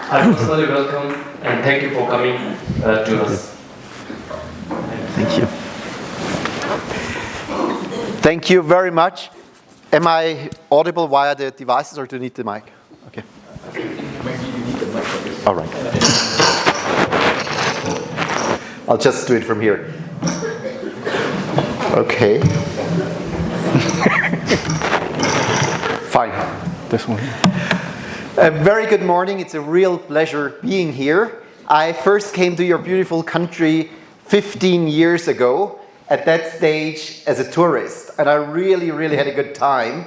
I personally welcome and thank you for coming to us. Thank you. Thank you very much. Am I audible via the devices or do you need the mic? Okay. Maybe you need the mic for this. All right. I'll just do it from here. Okay. Fine. This one. A very good morning. It's a real pleasure being here. I first came to your beautiful country 15 years ago, at that stage as a tourist, and I really had a good time.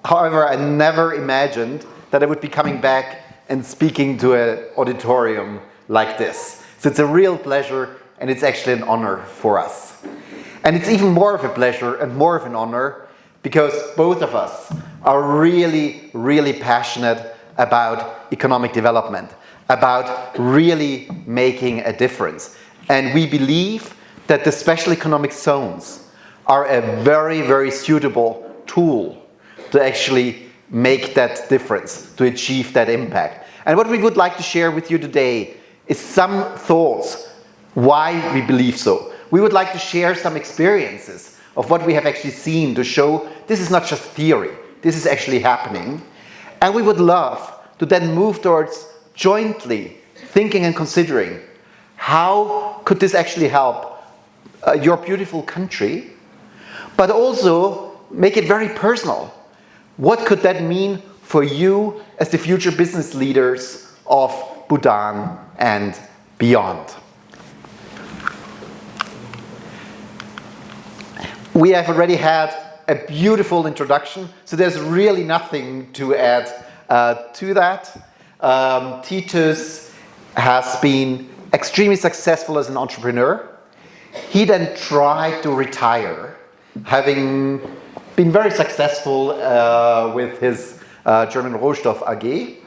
However, I never imagined that I would be coming back and speaking to an auditorium like this. So it's a real pleasure, and it's actually an honor for us. And it's even more of a pleasure and more of an honor because both of us are really passionate about economic development, about really making a difference. And we believe that the special economic zones are a very suitable tool to actually make that difference, to achieve that impact. And what we would like to share with you today is some thoughts why we believe so. We would like to share some experiences of what we have actually seen to show this is not just theory, this is actually happening. And we would love to then move towards jointly thinking and considering how could this actually help your beautiful country, but also make it very personal. What could that mean for you as the future business leaders of Bhutan and beyond? We have already had a beautiful introduction, so there's really nothing to add to that. Titus has been extremely successful as an entrepreneur. He then tried to retire, having been very successful with his German Rohstoff AG.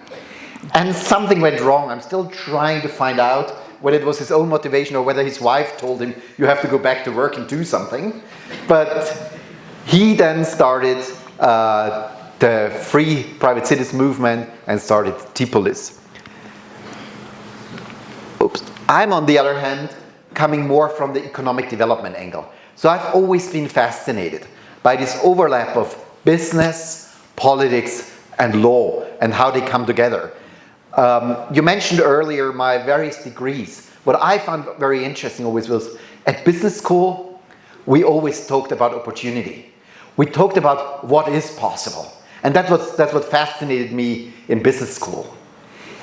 And something went wrong. I'm still trying to find out whether it was his own motivation or whether his wife told him, you have to go back to work and do something. But he then started the free private cities movement and started Tipolis. I'm, on the other hand, coming more from the economic development angle. So I've always been fascinated by this overlap of business, politics, and law, and how they come together. You mentioned earlier my various degrees. What I found very interesting always was, at business school, we always talked about opportunity. We talked about what is possible. And that's what fascinated me in business school.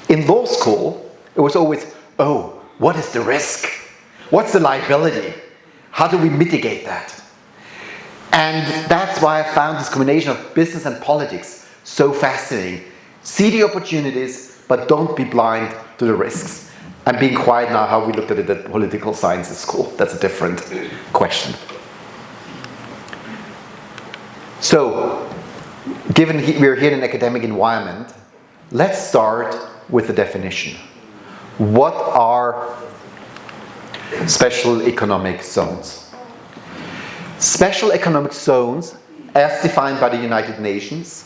In law school, it was always, oh, what is the risk? What's the liability? How do we mitigate that? And that's why I found this combination of business and politics so fascinating. See the opportunities, but don't be blind to the risks. I'm being quiet now how we looked at it at political sciences school. That's a different question. So, given we're here in an academic environment, let's start with the definition. What are special economic zones? Special economic zones, as defined by the United Nations,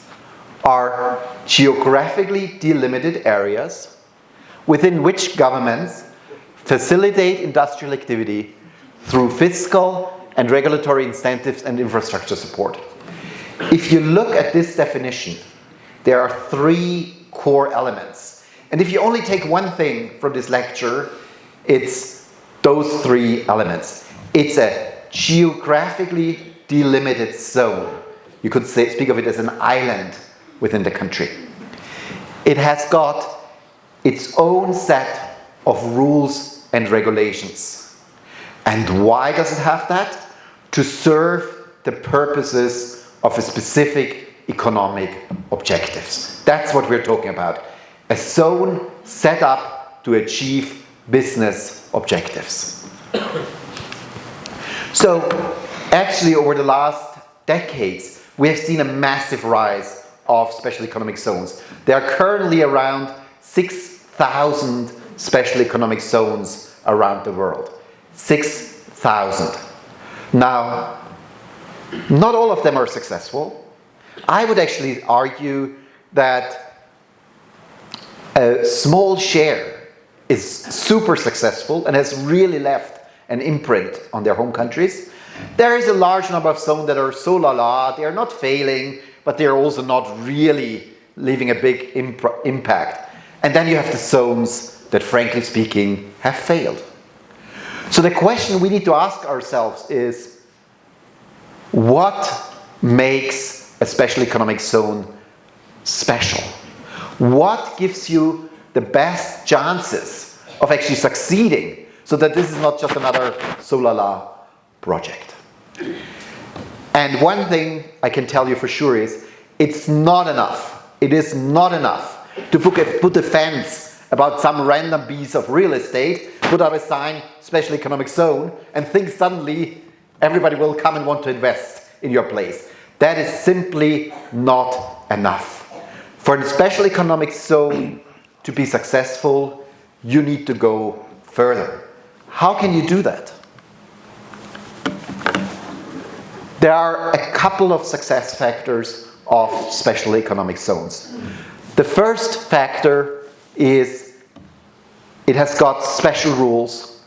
are geographically delimited areas within which governments facilitate industrial activity through fiscal and regulatory incentives and infrastructure support. If you look at this definition, there are three core elements. And if you only take one thing from this lecture, it's those three elements. It's a geographically delimited zone. You could speak of it as an island within the country. It has got its own set of rules and regulations. And why does it have that? To serve the purposes of a specific economic objectives. That's what we're talking about. A zone set up to achieve business objectives. So, actually over the last decades, we have seen a massive rise of special economic zones. There are currently around 6,000 special economic zones around the world. 6,000. Now, not all of them are successful. I would actually argue that a small share is super successful and has really left an imprint on their home countries. There is a large number of zones that are so la-la, they are not failing, but they are also not really leaving a big impact. And then you have the zones that, frankly speaking, have failed. So the question we need to ask ourselves is, what makes a special economic zone special? What gives you the best chances of actually succeeding so that this is not just another so-la-la project? And one thing I can tell you for sure is, it's not enough. It is not enough to put a fence about some random piece of real estate, put up a sign, special economic zone, and think suddenly everybody will come and want to invest in your place. That is simply not enough. For a special economic zone to be successful, you need to go further. How can you do that? There are a couple of success factors of special economic zones. The first factor is it has got special rules.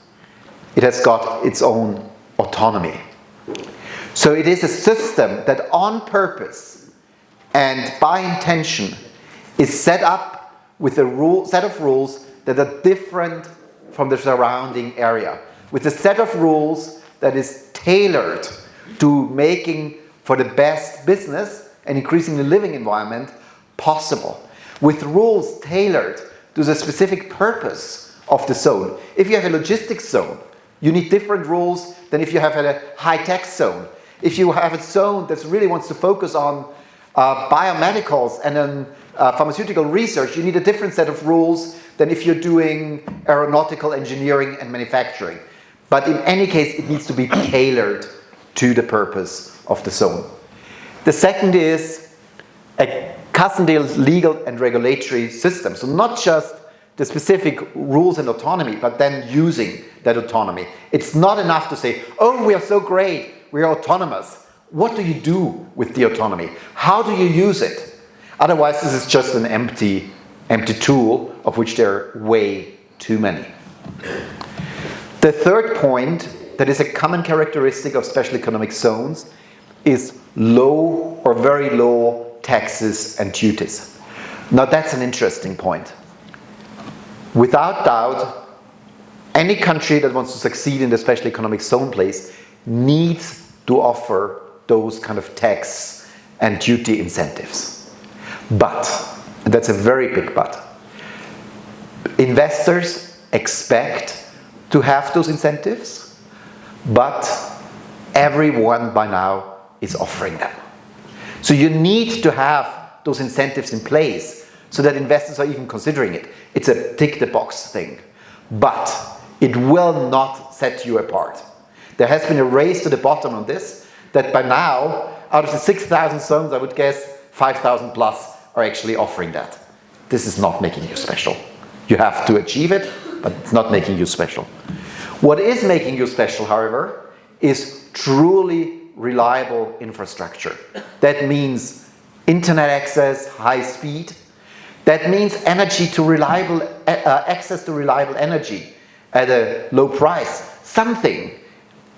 It has got its own autonomy. So it is a system that on purpose and by intention is set up with a set of rules that are different from the surrounding area, with a set of rules that is tailored to making for the best business and increasing the living environment possible, with rules tailored to the specific purpose of the zone. If you have a logistics zone, you need different rules than if you have a high-tech zone. If you have a zone that really wants to focus on biomedicals and then pharmaceutical research, you need a different set of rules than if you're doing aeronautical engineering and manufacturing. But in any case, it needs to be tailored to the purpose of the zone. The second is a custom-deal legal and regulatory system. So not just the specific rules and autonomy, but then using that autonomy. It's not enough to say, oh, we are so great, we are autonomous. What do you do with the autonomy? How do you use it? Otherwise, this is just an empty tool, of which there are way too many. The third point that is a common characteristic of special economic zones is low or very low taxes and duties. Now that's an interesting point. Without doubt, any country that wants to succeed in the special economic zone place needs to offer those kind of tax and duty incentives. But, and that's a very big but, investors expect to have those incentives, but everyone by now is offering them. So you need to have those incentives in place so that investors are even considering it. It's a tick the box thing, but it will not set you apart. There has been a race to the bottom on this, that by now, out of the 6,000 zones, I would guess 5,000 plus are actually offering that. This is not making you special. You have to achieve it, but it's not making you special. What is making you special, however, is truly reliable infrastructure. That means internet access, high speed. That means access to reliable energy at a low price. Something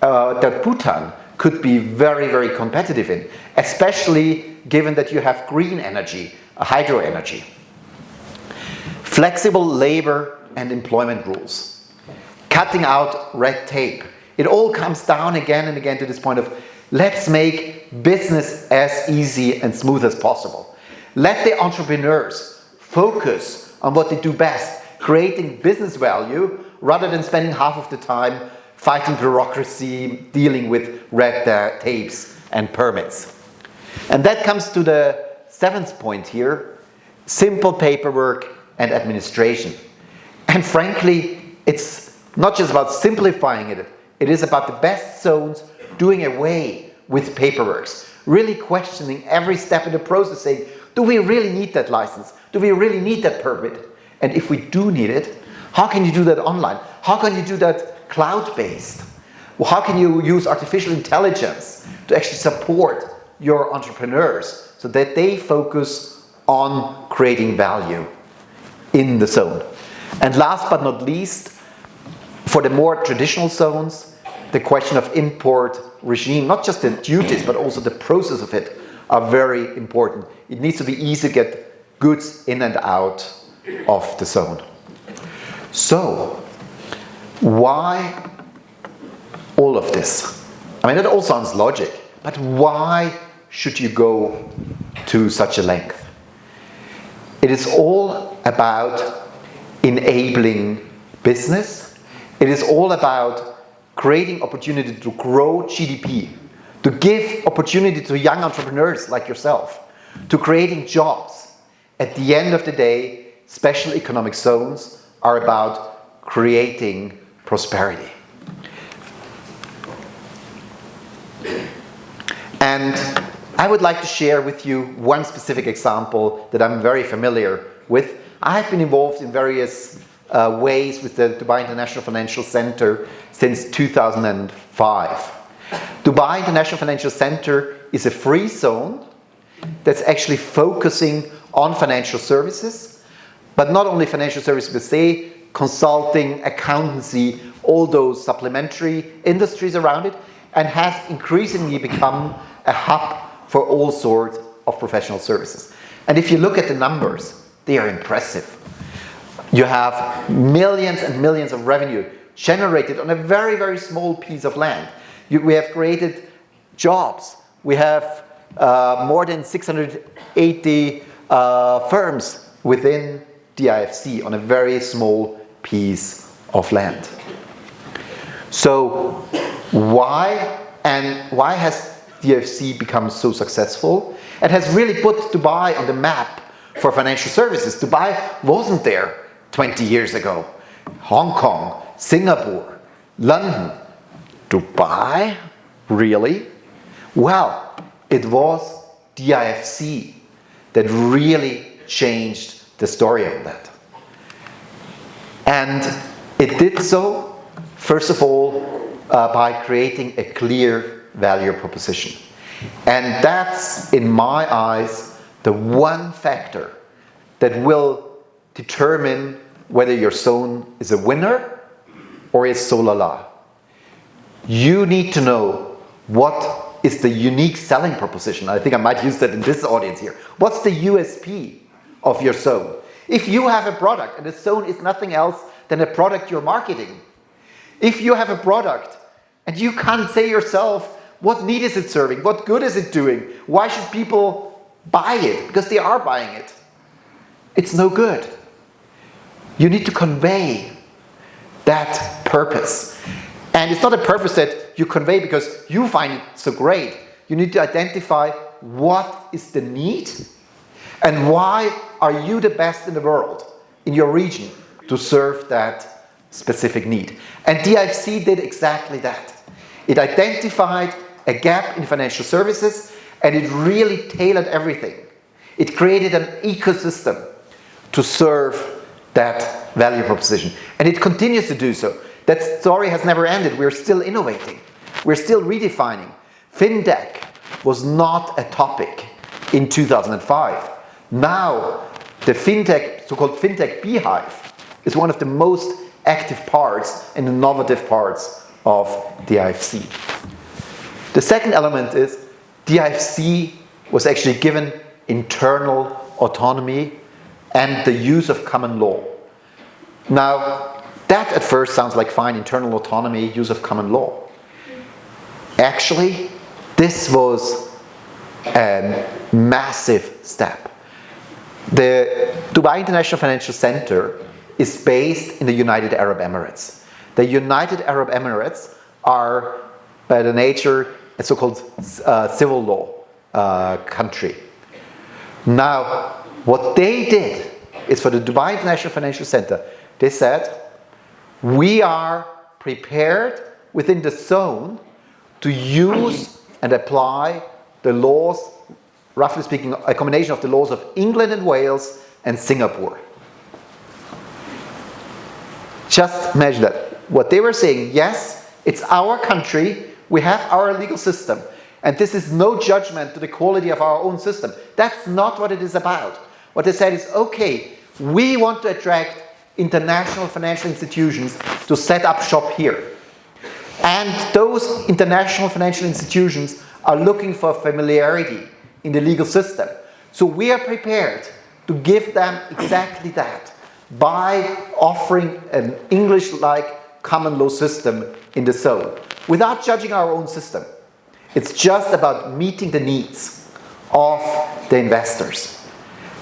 that Bhutan could be very, very competitive in, especially given that you have green energy, hydro energy. Flexible labor and employment rules. Cutting out red tape. It all comes down again and again to this point of, let's make business as easy and smooth as possible. Let the entrepreneurs focus on what they do best, creating business value, rather than spending half of the time fighting bureaucracy, dealing with red tapes and permits. And that comes to the seventh point here, simple paperwork and administration. And frankly, it's not just about simplifying it, it is about the best zones doing away with paperwork, really questioning every step in the process, saying, do we really need that license? Do we really need that permit? And if we do need it, how can you do that online? How can you do that cloud-based? Well, how can you use artificial intelligence to actually support your entrepreneurs so that they focus on creating value? in the zone. And last but not least, for the more traditional zones, the question of import regime, not just the duties, but also the process of it, are very important. It needs to be easy to get goods in and out of the zone. So, why all of this? I mean, it all sounds logic, but why should you go to such a length? It is all about enabling business. It is all about creating opportunity to grow GDP, to give opportunity to young entrepreneurs like yourself, to creating jobs. At the end of the day, special economic zones are about creating prosperity. And I would like to share with you one specific example that I'm very familiar with. I have been involved in various ways with the Dubai International Financial Center since 2005. Dubai International Financial Center is a free zone that's actually focusing on financial services, but not only financial services per se, consulting, accountancy, all those supplementary industries around it, and has increasingly become a hub for all sorts of professional services. And if you look at the numbers, they are impressive. You have millions and millions of revenue generated on a very, very small piece of land. We have created jobs. We have more than 680 firms within DIFC on a very small piece of land. So why has DIFC become so successful? It has really put Dubai on the map for financial services. Dubai wasn't there 20 years ago. Hong Kong, Singapore, London. Dubai? Really? Well, it was DIFC that really changed the story of that. And it did so, first of all, by creating a clear value proposition. And that's, in my eyes, the one factor that will determine whether your zone is a winner or is so la la. You need to know what is the unique selling proposition. I think I might use that in this audience here. What's the USP of your zone? If you have a product and the zone is nothing else than a product you're marketing, if you have a product and you can't say yourself, what need is it serving? What good is it doing? Why should people buy it? Because they are buying it. It's no good. You need to convey that purpose. And it's not a purpose that you convey because you find it so great. You need to identify what is the need and why are you the best in the world, in your region, to serve that specific need. And DIFC did exactly that. It identified a gap in financial services and it really tailored everything. It created an ecosystem to serve that value proposition. And it continues to do so. That story has never ended. We're still innovating. We're still redefining. FinTech was not a topic in 2005. Now, the FinTech, so-called FinTech beehive, is one of the most active parts and innovative parts of DIFC. The second element is DIFC was actually given internal autonomy and the use of common law. Now, that at first sounds like fine, internal autonomy, use of common law. Actually, this was a massive step. The Dubai International Financial Center is based in the United Arab Emirates. The United Arab Emirates are, by the nature, a so-called civil law country. Now, what they did is for the Dubai International Financial Center, they said, we are prepared within the zone to use and apply the laws, roughly speaking, a combination of the laws of England and Wales and Singapore. Just imagine that. What they were saying, yes, it's our country, we have our legal system, and this is no judgment to the quality of our own system. That's not what it is about. What they said is, okay, we want to attract international financial institutions to set up shop here. And those international financial institutions are looking for familiarity in the legal system. So we are prepared to give them exactly that by offering an English-like common law system in the zone, without judging our own system. It's just about meeting the needs of the investors.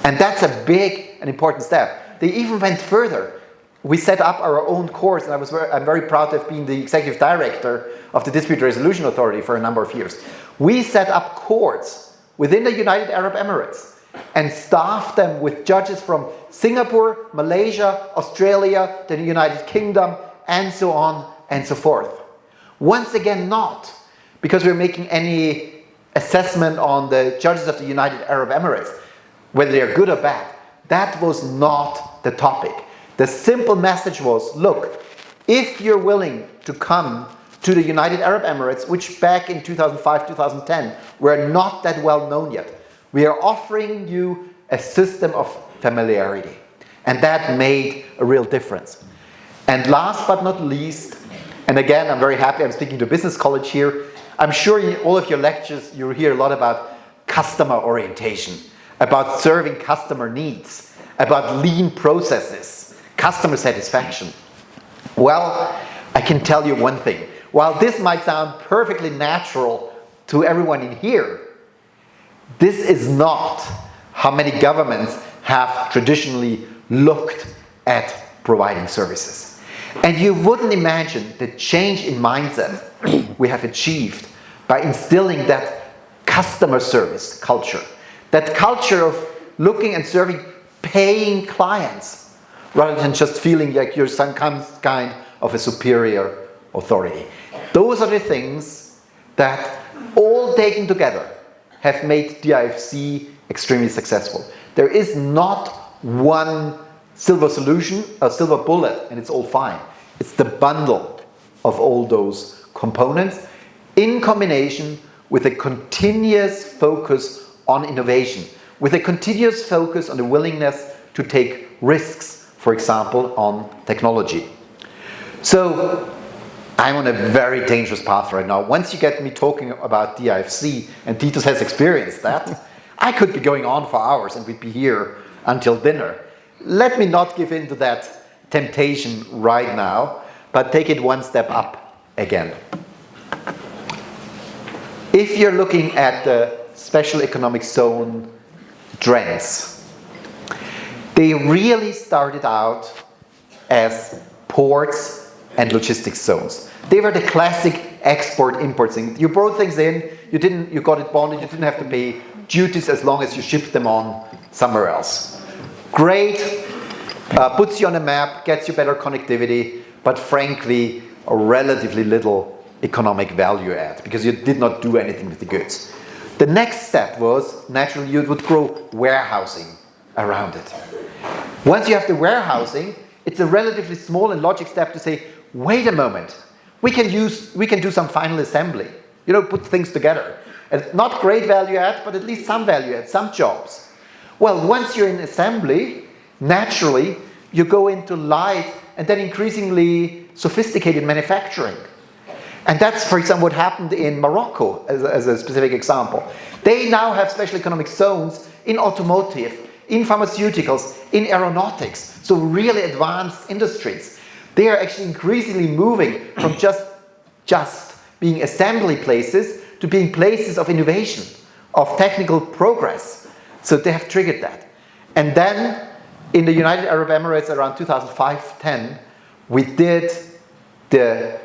And that's a big and important step. They even went further. We set up our own courts, and I'm very proud to have been the executive director of the Dispute Resolution Authority for a number of years. We set up courts within the United Arab Emirates and staffed them with judges from Singapore, Malaysia, Australia, the United Kingdom, and so on and so forth. Once again, not because we're making any assessment on the judges of the United Arab Emirates, whether they're good or bad. That was not the topic. The simple message was, look, if you're willing to come to the United Arab Emirates, which back in 2005, 2010, were not that well known yet, we are offering you a system of familiarity. And that made a real difference. And last but not least, and again, I'm very happy I'm speaking to a business college here. I'm sure in all of your lectures you hear a lot about customer orientation, about serving customer needs, about lean processes, customer satisfaction. Well, I can tell you one thing. While this might sound perfectly natural to everyone in here, this is not how many governments have traditionally looked at providing services. And you wouldn't imagine the change in mindset we have achieved by instilling that customer service culture, that culture of looking and serving paying clients, rather than just feeling like you're some kind of a superior authority. Those are the things that, all taken together, have made DIFC extremely successful. There is not one silver solution, a silver bullet, and it's all fine. It's the bundle of all those components in combination with a continuous focus on innovation, with a continuous focus on the willingness to take risks, for example, on technology. So I'm on a very dangerous path right now. Once you get me talking about DIFC, and Titus has experienced that, I could be going on for hours and we'd be here until dinner. Let me not give in to that temptation right now, but take it one step up again. If you're looking at the special economic zone trends, they really started out as ports and logistics zones. They were the classic export-import thing. You brought things in, you got it bonded, you didn't have to pay duties as long as you shipped them on somewhere else. Great, puts you on a map, gets you better connectivity, but frankly, a relatively little economic value add, because you did not do anything with the goods. The next step was, naturally, you would grow warehousing around it. Once you have the warehousing, it's a relatively small and logic step to say, wait a moment, we can do some final assembly, put things together. And not great value add, but at least some value add, some jobs. Well, once you're in assembly, naturally, you go into light and then increasingly sophisticated manufacturing. And that's, for example, what happened in Morocco, as a specific example. They now have special economic zones in automotive, in pharmaceuticals, in aeronautics, so really advanced industries. They are actually increasingly moving from just being assembly places to being places of innovation, of technical progress. So they have triggered that. And then in the United Arab Emirates around 2005-10, we did the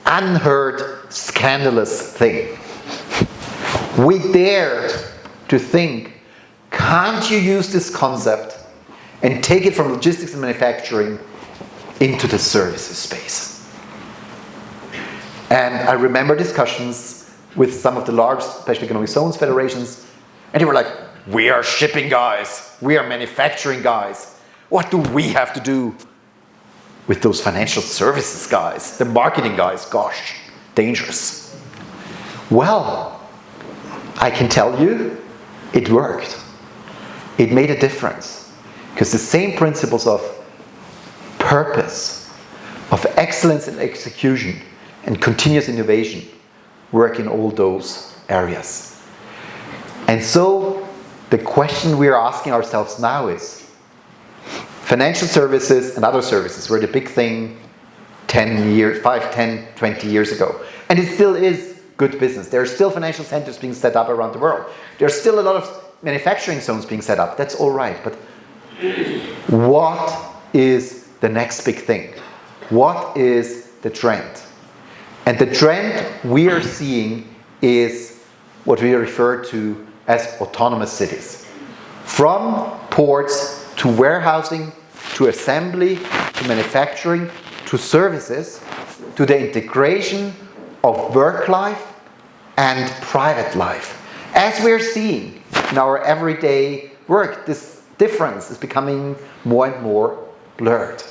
unheard, scandalous thing. We dared to think, can't you use this concept and take it from logistics and manufacturing into the services space? And I remember discussions with some of the large special economic zones federations, and they were like, we are shipping guys, we are manufacturing guys. What do we have to do with those financial services guys, the marketing guys? Gosh, dangerous. Well, I can tell you, it worked. It made a difference. Because the same principles of purpose, of excellence in execution, and continuous innovation work in all those areas. And so the question we are asking ourselves now is, financial services and other services were the big thing 5, 10, 20 years ago. And it still is good business. There are still financial centers being set up around the world. There's still a lot of manufacturing zones being set up. That's all right. But what is the next big thing? What is the trend? And the trend we are seeing is what we refer to as autonomous cities. From ports to warehousing, to assembly, to manufacturing, to services, to the integration of work life and private life. As we're seeing in our everyday work, this difference is becoming more and more blurred.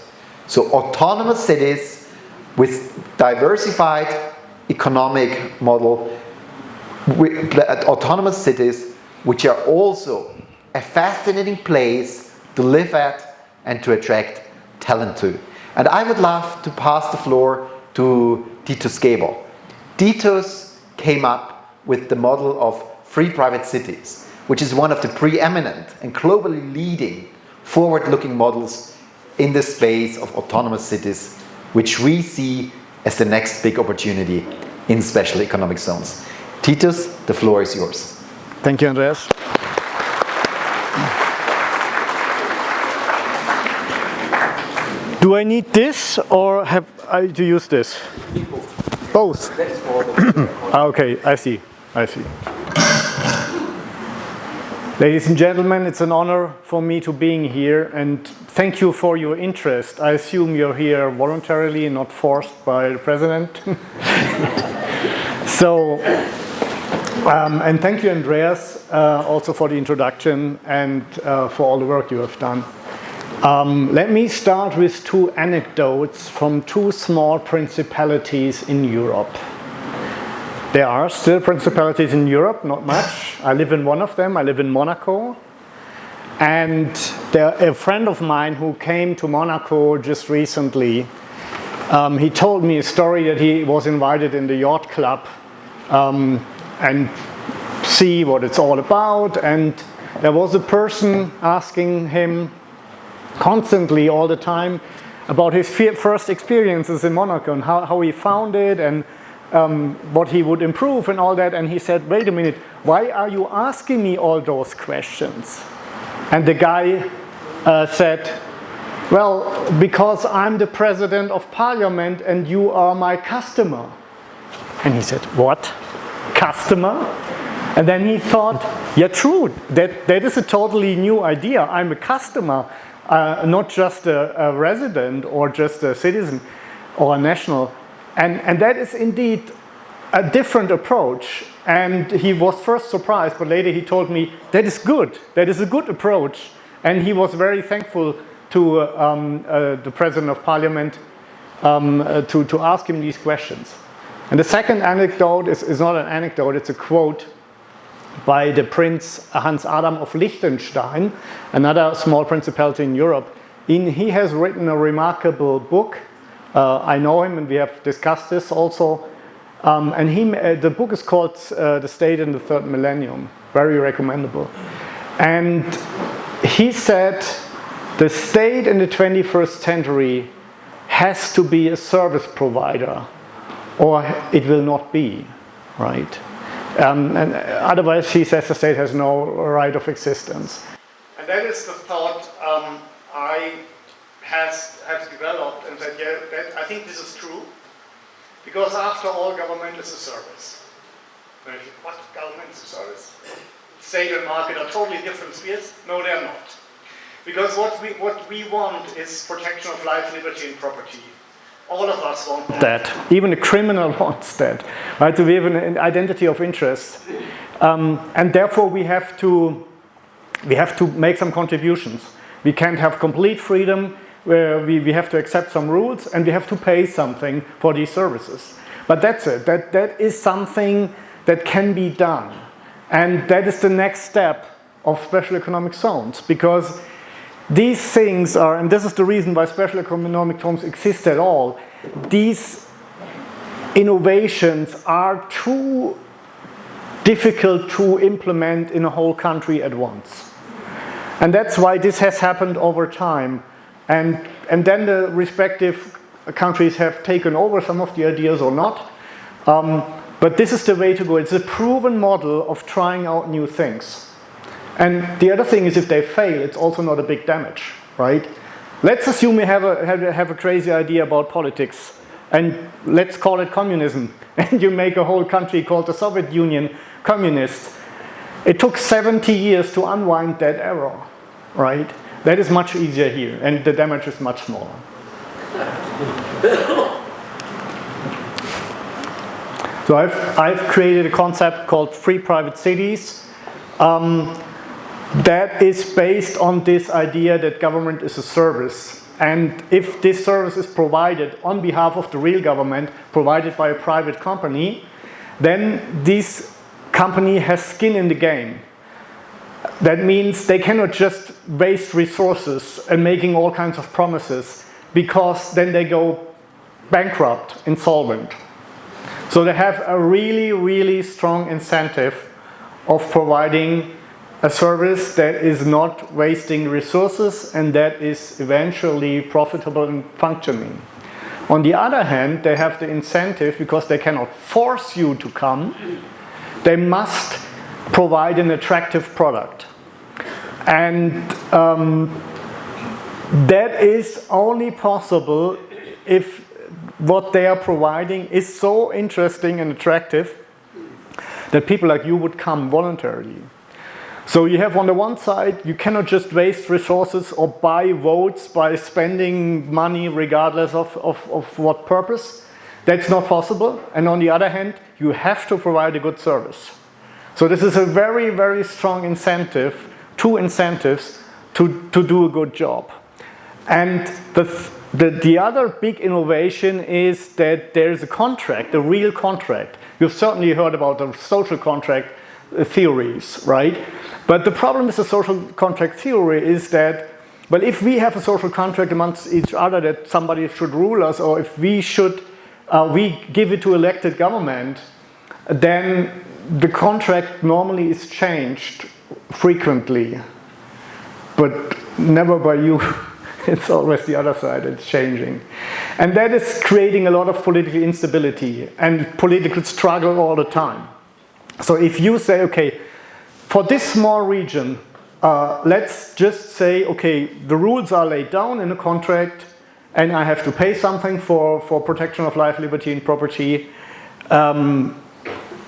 So autonomous cities with diversified economic model, autonomous cities which are also a fascinating place to live at and to attract talent to. And I would love to pass the floor to Titus Gebel. Titus came up with the model of free private cities, which is one of the preeminent and globally leading forward-looking models in the space of autonomous cities, which we see as the next big opportunity in special economic zones. Titus, the floor is yours. Thank you, Andreas. Do I need this or have I to use this? Both. Okay, I see. Ladies and gentlemen, it's an honor for me to be here, and thank you for your interest. I assume you're here voluntarily, not forced by the president. So, and thank you, Andreas, also for the introduction and for all the work you have done. Let me start with two anecdotes from two small principalities in Europe. There are still principalities in Europe, not much. I live in one of them. I live in Monaco. And a friend of mine who came to Monaco just recently, he told me a story that he was invited in the yacht club and see what it's all about. And there was a person asking him constantly, all the time, about his first experiences in Monaco and how he found it and what he would improve and all that. And he said, wait a minute, why are you asking me all those questions? And the guy said, well, because I'm the president of parliament and you are my customer. And he said, what? Customer? And then he thought, yeah, true, that is a totally new idea. I'm a customer, not just a resident or just a citizen or a national. And that is indeed a different approach. And he was first surprised, but later he told me, that is good. That is a good approach. And he was very thankful to the President of Parliament to ask him these questions. And the second anecdote is not an anecdote, it's a quote by the Prince Hans Adam of Liechtenstein, another small principality in Europe. He has written a remarkable book. I know him and we have discussed this also. And the book is called The State in the Third Millennium. Very recommendable. And he said the state in the 21st century has to be a service provider or it will not be, right? And otherwise, he says the state has no right of existence. And that is the thought I have developed and said, yeah, I think this is true. Because after all, government is a service. What? Government is a service? State and market are totally different spheres? No, they're not. Because what we want is protection of life, liberty, and property. All of us want that. Even a criminal wants that. Right? So we have an identity of interest. And therefore we have to make some contributions. We can't have complete freedom. Where we have to accept some rules and we have to pay something for these services. But that's it. That is something that can be done. And that is the next step of special economic zones, because these things are, and this is the reason why special economic zones exist at all, these innovations are too difficult to implement in a whole country at once. And that's why this has happened over time. And then the respective countries have taken over some of the ideas or not. But this is the way to go. It's a proven model of trying out new things. And the other thing is, if they fail, it's also not a big damage, right? Let's assume you have a crazy idea about politics, and let's call it communism, and you make a whole country called the Soviet Union communist. It took 70 years to unwind that error, right? That is much easier here, and the damage is much smaller. So I've created a concept called free private cities. That is based on this idea that government is a service. And if this service is provided on behalf of the real government, provided by a private company, then this company has skin in the game. That means they cannot just waste resources and making all kinds of promises, because then they go bankrupt, insolvent. So they have a really, really strong incentive of providing a service that is not wasting resources and that is eventually profitable and functioning. On the other hand, they have the incentive, because they cannot force you to come, they must provide an attractive product. And that is only possible if what they are providing is so interesting and attractive that people like you would come voluntarily. So you have, on the one side, you cannot just waste resources or buy votes by spending money regardless of what purpose. That's not possible. And on the other hand, you have to provide a good service. So this is a very, very strong incentive, two incentives to do a good job. And the other big innovation is that there's a contract, a real contract. You've certainly heard about the social contract theories, right? But the problem with the social contract theory is that, well, if we have a social contract amongst each other that somebody should rule us, or if we should, we give it to elected government, then the contract normally is changed frequently, but never by you. It's always the other side that's changing. And that is creating a lot of political instability and political struggle all the time. So if you say, okay, for this small region, let's just say, okay, the rules are laid down in a contract and I have to pay something for protection of life, liberty and property,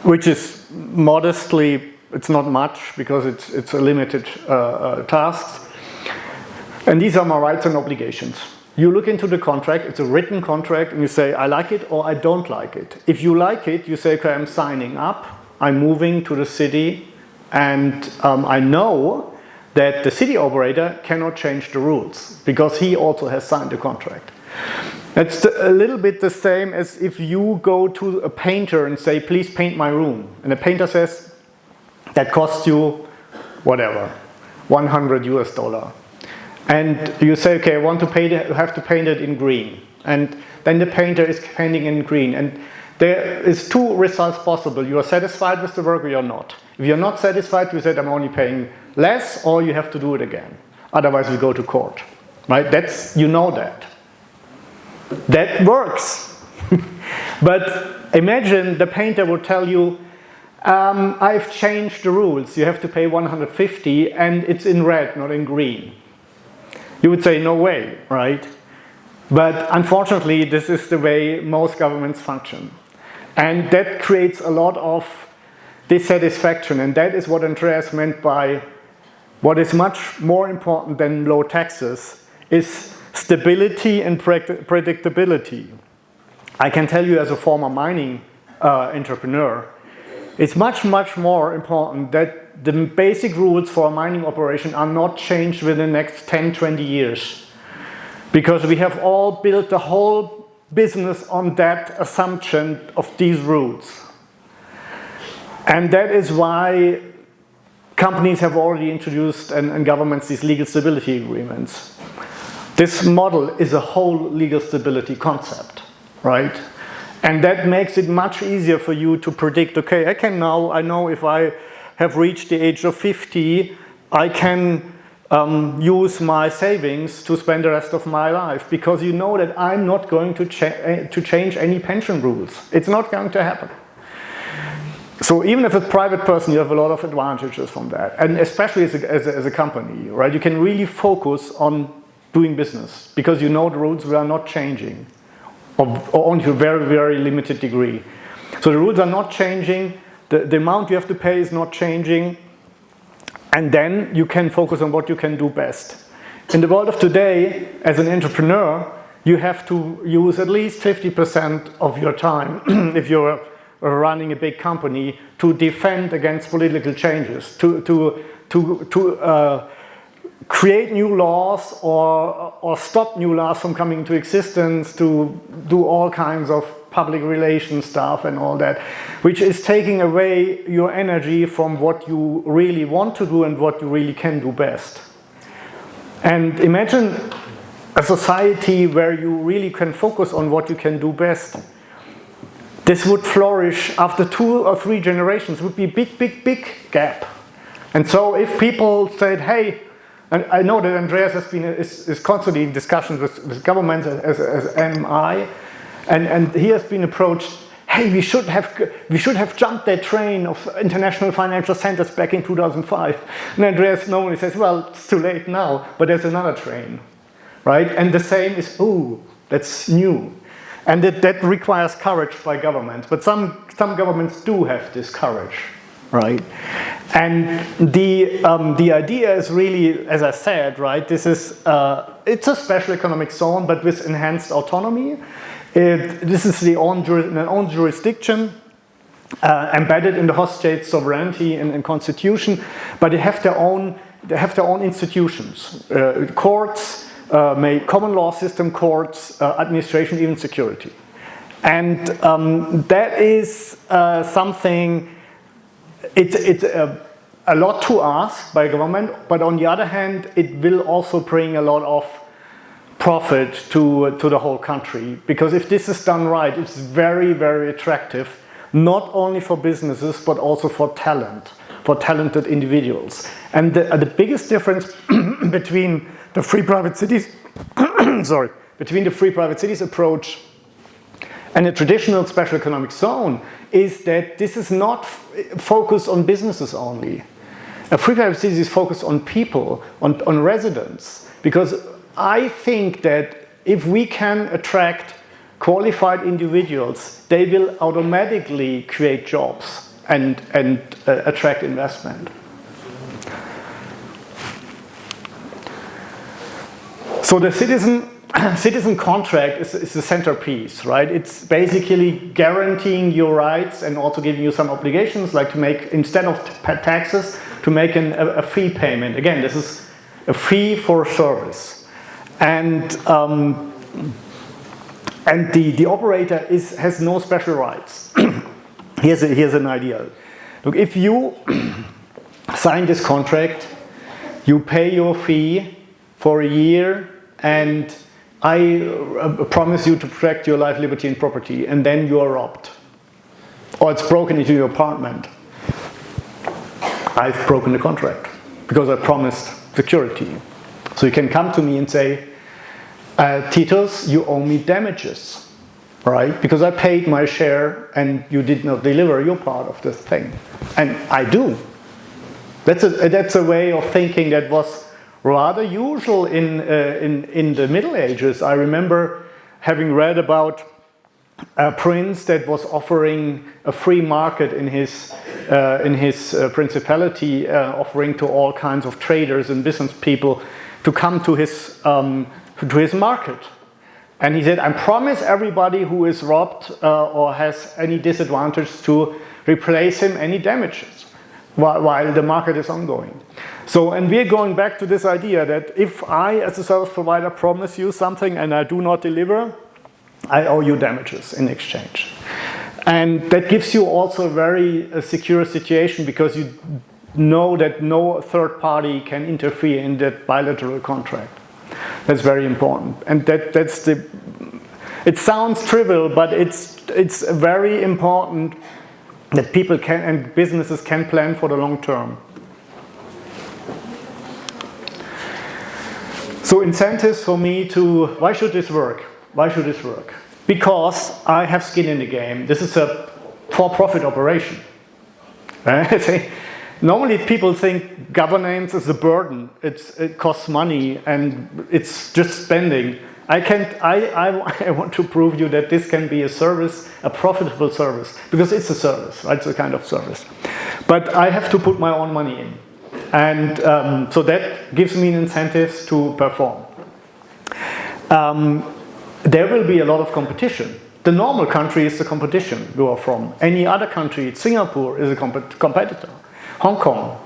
which is modestly, it's not much because it's a limited task. And these are my rights and obligations. You look into the contract, it's a written contract, and you say, I like it or I don't like it. If you like it, you say, okay, I'm signing up, I'm moving to the city, and I know that the city operator cannot change the rules because he also has signed the contract. It's a little bit the same as if you go to a painter and say, please paint my room. And the painter says, that costs you whatever, $100 US. And you say, okay, I want to paint it, have to paint it in green. And then the painter is painting in green. And there is two results possible. You are satisfied with the work or you're not. If you're not satisfied, you said, I'm only paying less, or you have to do it again. Otherwise, we go to court. Right? That's, you know that. That works. But imagine the painter would tell you, I've changed the rules. You have to pay 150 and it's in red, not in green. You would say, no way, right? But unfortunately, this is the way most governments function. And that creates a lot of dissatisfaction. And that is what Andreas meant by what is much more important than low taxes is stability and predictability. I can tell you as a former mining entrepreneur, it's much, much more important that the basic rules for a mining operation are not changed within the next 10, 20 years. Because we have all built the whole business on that assumption of these rules. And that is why companies have already introduced and governments these legal stability agreements. This model is a whole legal stability concept, right? And that makes it much easier for you to predict, okay, I know if I have reached the age of 50, I can use my savings to spend the rest of my life, because you know that I'm not going to change any pension rules. It's not going to happen. So even if it's a private person, you have a lot of advantages from that. And especially as a company, right? You can really focus on doing business because you know the rules are not changing, or only to a very, very limited degree. So the rules are not changing, the amount you have to pay is not changing, and then you can focus on what you can do best. In the world of today, as an entrepreneur, you have to use at least 50% of your time, if you're running a big company, to defend against political changes, to create new laws or stop new laws from coming into existence, to do all kinds of public relations stuff and all that, which is taking away your energy from what you really want to do and what you really can do best. And imagine a society where you really can focus on what you can do best. This would flourish after 2 or 3 generations. It would be a big gap. And so if people said, hey, and I know that Andreas is constantly in discussions with governments as MI, and he has been approached, hey, we should have jumped that train of international financial centers back in 2005. And Andreas normally says, well, it's too late now, but there's another train, right? And the same is, that's new. And that requires courage by governments, but some governments do have this courage, right? And the idea is really, as I said, right, this is it's a special economic zone, but with enhanced autonomy. This is an own jurisdiction, embedded in the host state's sovereignty and constitution, but they have their own institutions, courts, common law system, courts, administration, even security, and that is something. It's a lot to ask by government, but on the other hand, it will also bring a lot of profit to the whole country, because if this is done right, it's very, very attractive, not only for businesses but also for talented individuals. And the biggest difference between the free private cities between the free private cities approach and a traditional special economic zone is that this is not focused on businesses only. A free private city is focused on people, on residents, because I think that if we can attract qualified individuals, they will automatically create jobs and attract investment. So the citizen contract is the centerpiece, right? It's basically guaranteeing your rights and also giving you some obligations, like to make, instead of taxes, to make a fee payment. Again, this is a fee for service. And the operator has no special rights. Here's an idea. Look, if you sign this contract, you pay your fee for a year, and I promise you to protect your life, liberty, and property, and then you are robbed, or it's broken into your apartment. I've broken the contract because I promised security. So you can come to me and say, Titus, you owe me damages, right? Because I paid my share and you did not deliver your part of this thing. And I do. That's a way of thinking that was rather usual in the Middle Ages. I remember having read about a prince that was offering a free market in his principality, offering to all kinds of traders and business people to come to his market. And he said, I promise everybody who is robbed or has any disadvantage to replace him any damages while the market is ongoing. So, and we're going back to this idea that if I, as a service provider, promise you something and I do not deliver, I owe you damages in exchange. And that gives you also a very secure situation, because know that no third party can interfere in that bilateral contract. That's very important. And that's the, it sounds trivial, but it's very important that people can and businesses can plan for the long term. So incentives for me to, why should this work? Why should this work? Because I have skin in the game. This is a for-profit operation. Normally people think governance is a burden. It costs money and it's just spending. I want to prove you that this can be a service, a profitable service, because it's a service, right? It's a kind of service. But I have to put my own money in. And so that gives me incentives to perform. There will be a lot of competition. The normal country is the competition you are from. Any other country, Singapore is a competitor. Hong Kong,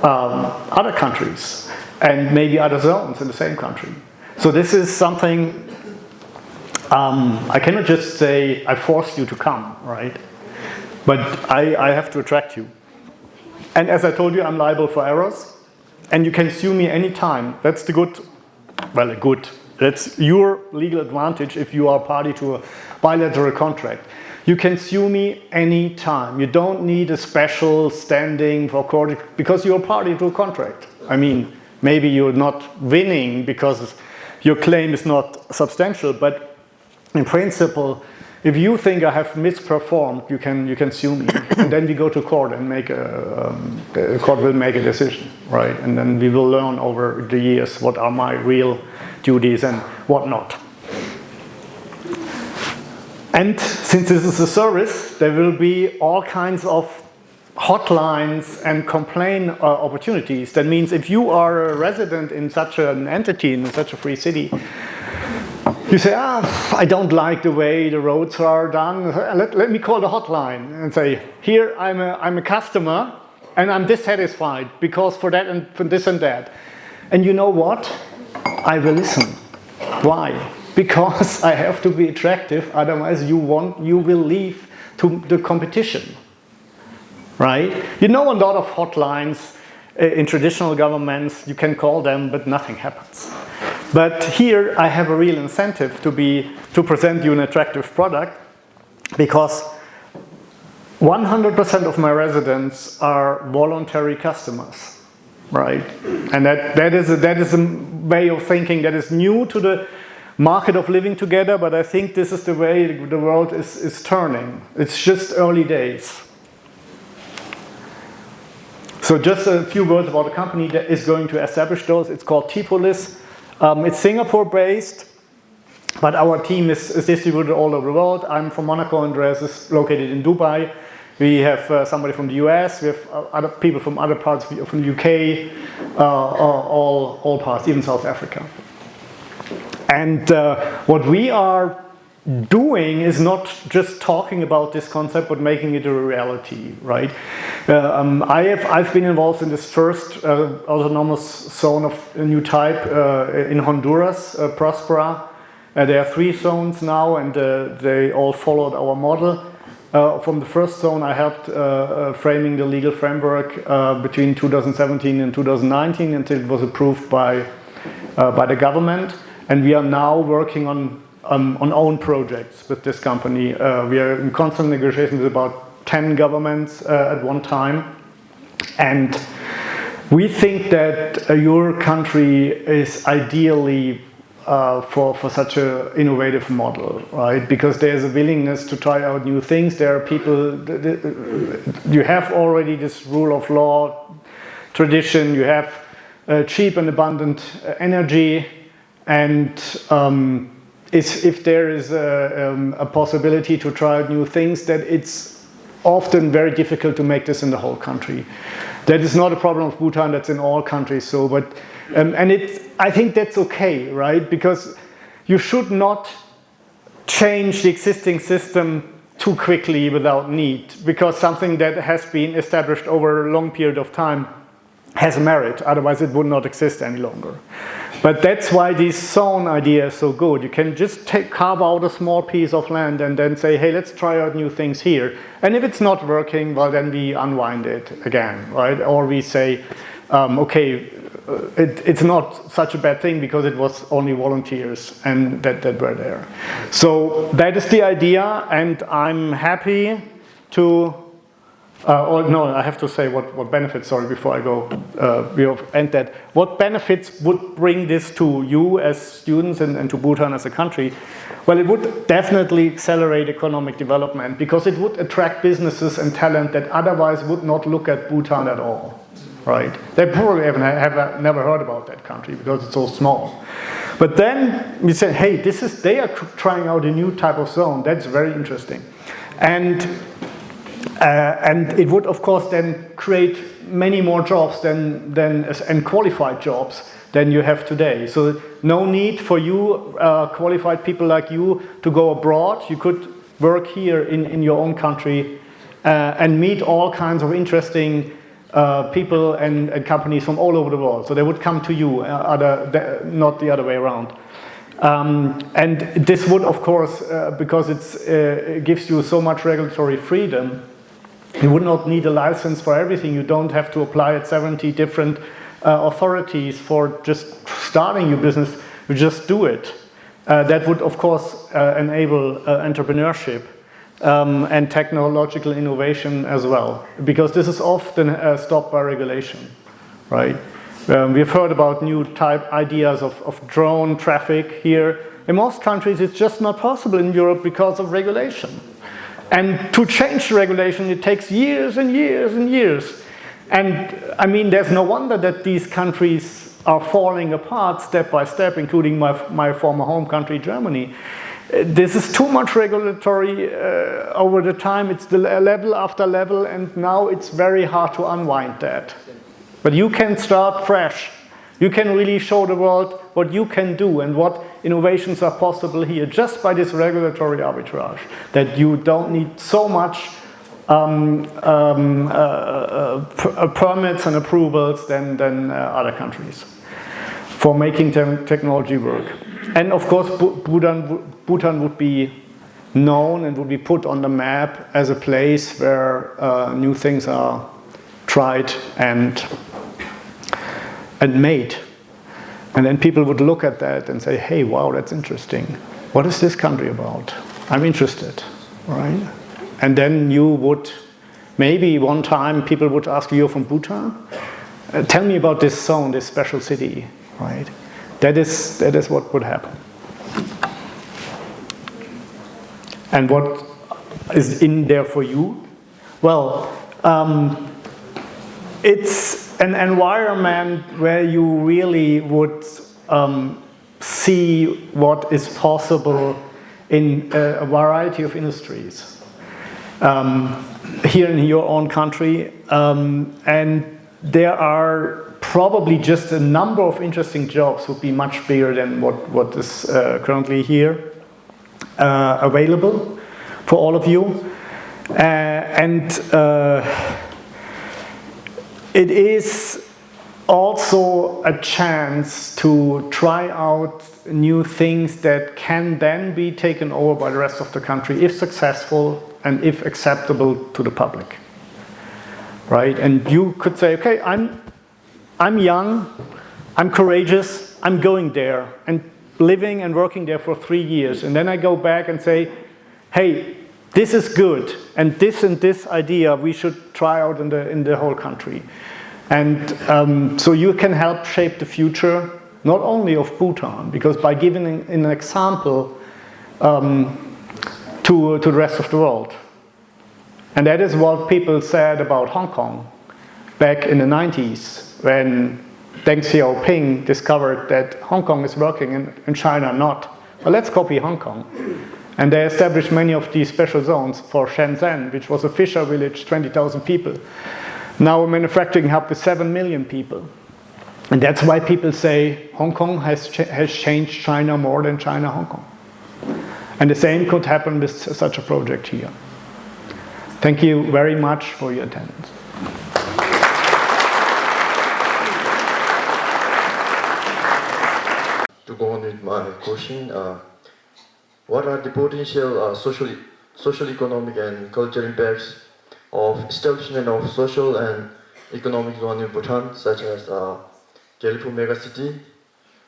other countries, and maybe other zones in the same country. So this is something, I cannot just say, I forced you to come, right? But I have to attract you. And as I told you, I'm liable for errors, and you can sue me anytime. That's the good, well, that's your legal advantage if you are party to a bilateral contract. You can sue me anytime. You don't need a special standing for court because you're party to a contract. I mean, maybe you're not winning because your claim is not substantial, but in principle, if you think I have misperformed, you can sue me, and then we go to court and the court will make a decision, right? And then we will learn over the years what are my real duties and what not. And since this is a service, there will be all kinds of hotlines and complaint opportunities. That means if you are a resident in such an entity, in such a free city, you say, I don't like the way the roads are done. Let me call the hotline and say, here I'm a customer and I'm dissatisfied because for that and for this and that. And you know what? I will listen. Why? Because I have to be attractive, otherwise you will leave to the competition, right? You know a lot of hotlines in traditional governments, you can call them, but nothing happens. But here I have a real incentive to present you an attractive product, because 100% of my residents are voluntary customers, right? And that is a way of thinking that is new to the market of living together, but I think this is the way the world is turning. It's just early days. So just a few words about the company that is going to establish those. It's called Titus. It's Singapore based, but our team is distributed all over the world. I'm from Monaco, Andreas is located in Dubai. We have somebody from the US, we have other people from other parts, from the UK, all parts, even South Africa. And what we are doing is not just talking about this concept, but making it a reality, right? I've been involved in this first autonomous zone of a new type in Honduras, Prospera. There are 3 zones now, and they all followed our model. From the first zone, I helped framing the legal framework between 2017 and 2019 until it was approved by the government. And we are now working on own projects with this company. We are in constant negotiations with about 10 governments at one time. And we think that your country is ideally for such an innovative model, right? Because there's a willingness to try out new things. There are people, you have already this rule of law tradition, you have cheap and abundant energy, and if there is a possibility to try out new things, that it's often very difficult to make this in the whole country. That is not a problem of Bhutan, that's in all countries. So, but I think that's okay, right? Because you should not change the existing system too quickly without need, because something that has been established over a long period of time has merit, otherwise it would not exist any longer. But that's why this zone idea is so good. You can just carve out a small piece of land and then say, hey, let's try out new things here. And if it's not working, well, then we unwind it again, right? Or we say, okay, it's not such a bad thing because it was only volunteers and that were there. So that is the idea, and I'm happy to I have to say what benefits, sorry, before I go, we'll end that. What benefits would bring this to you as students and to Bhutan as a country? Well, it would definitely accelerate economic development because it would attract businesses and talent that otherwise would not look at Bhutan at all, right? They probably have never heard about that country because it's so small. But then we say, hey, they are trying out a new type of zone. That's very interesting. And it would, of course, then create many more jobs and qualified jobs than you have today. So no need for you, qualified people like you, to go abroad. You could work here in your own country and meet all kinds of interesting people and companies from all over the world. So they would come to you, not the other way around. And this would, of course, because it gives you so much regulatory freedom, you would not need a license for everything. You don't have to apply at 70 different authorities for just starting your business. You just do it. That would, of course, enable entrepreneurship and technological innovation as well, because this is often stopped by regulation, right? We've heard about new type ideas of drone traffic here. In most countries, it's just not possible in Europe because of regulation. And to change the regulation, it takes years and years and years. And I mean, there's no wonder that these countries are falling apart step by step, including my former home country, Germany. This is too much regulatory over the time. It's the level after level, and now it's very hard to unwind that. But you can start fresh. You can really show the world what you can do and what innovations are possible here just by this regulatory arbitrage, that you don't need so much permits and approvals than other countries for making technology work. And of course, Bhutan would be known and would be put on the map as a place where new things are tried and made. And then people would look at that and say, hey, wow, that's interesting. What is this country about? I'm interested, right? And then you would, maybe one time people would ask you, you're from Bhutan? Tell me about this zone, this special city, right? That is what would happen. And what is in there for you? Well, it's an environment where you really would see what is possible in a variety of industries here in your own country, and there are probably just a number of interesting jobs would be much bigger than what is currently here available for all of you, it is also a chance to try out new things that can then be taken over by the rest of the country if successful and if acceptable to the public, right? And you could say, okay, I'm young, I'm courageous, I'm going there and living and working there for 3 years, and then I go back and say, hey, this is good, and this idea we should try out in the whole country. And so you can help shape the future, not only of Bhutan, because by giving an example to the rest of the world. And that is what people said about Hong Kong back in the 90s, when Deng Xiaoping discovered that Hong Kong is working and China not. Well, let's copy Hong Kong. And they established many of these special zones for Shenzhen, which was a fisher village, 20,000 people. Now a manufacturing hub with 7 million people. And that's why people say Hong Kong has changed China more than China Hong Kong. And the same could happen with such a project here. Thank you very much for your attendance. go on with my question. What are the potential social, economic, and cultural impacts of establishment of social and economic zone in Bhutan, such as Gedu megacity,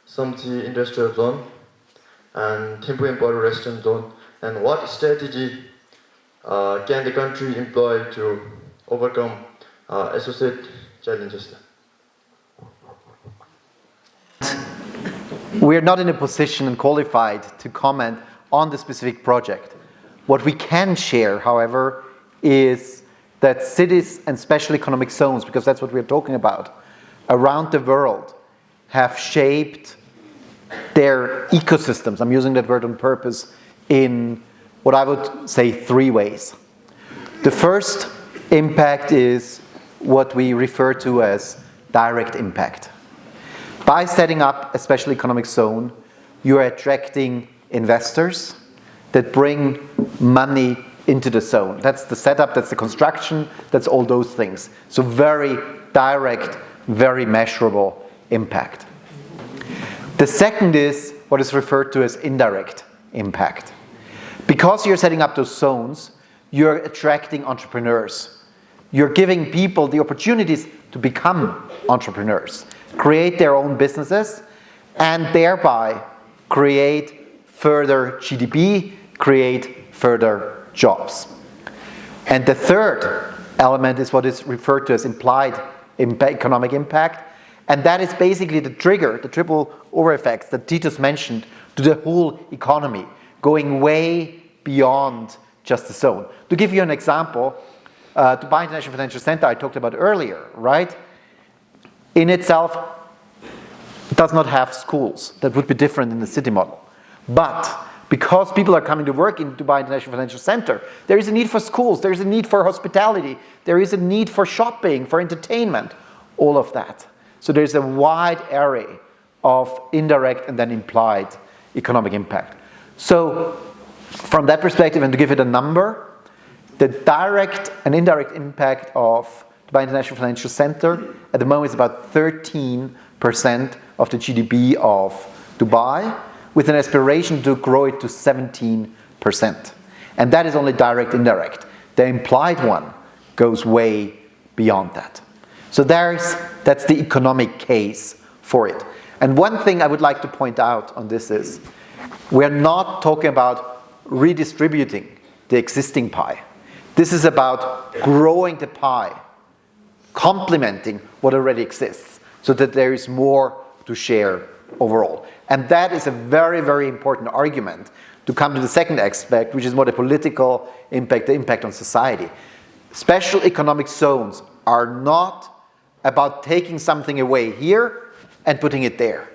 Samti industrial zone, and Thimphu Border restaurant zone, and what strategy can the country employ to overcome associated challenges? We are not in a position and qualified to comment on the specific project. What we can share, however, is that cities and special economic zones, because that's what we're talking about, around the world have shaped their ecosystems. I'm using that word on purpose in what I would say 3 ways. The first impact is what we refer to as direct impact. By setting up a special economic zone, you're attracting investors that bring money into the zone. That's the setup, that's the construction, that's all those things. So very direct, very measurable impact. The second is what is referred to as indirect impact. Because you're setting up those zones, you're attracting entrepreneurs. You're giving people the opportunities to become entrepreneurs, create their own businesses, and thereby create further GDP, create further jobs. And the third element is what is referred to as implied economic impact, and that is basically the trigger, the triple over effects that Titus mentioned to the whole economy, going way beyond just the zone. To give you an example, Dubai International Financial Center I talked about earlier, right? In itself, it does not have schools. That would be different in the city model. But because people are coming to work in Dubai International Financial Center, there is a need for schools, there is a need for hospitality, there is a need for shopping, for entertainment, all of that. So there's a wide array of indirect and then implied economic impact. So from that perspective, and to give it a number, the direct and indirect impact of Dubai International Financial Center at the moment is about 13% of the GDP of Dubai, with an aspiration to grow it to 17%. And that is only direct, indirect. The implied one goes way beyond that. So that's the economic case for it. And one thing I would like to point out on this is, we're not talking about redistributing the existing pie. This is about growing the pie, complementing what already exists, so that there is more to share overall. And that is a very, very important argument to come to the second aspect, which is more the political impact, the impact on society. Special economic zones are not about taking something away here and putting it there.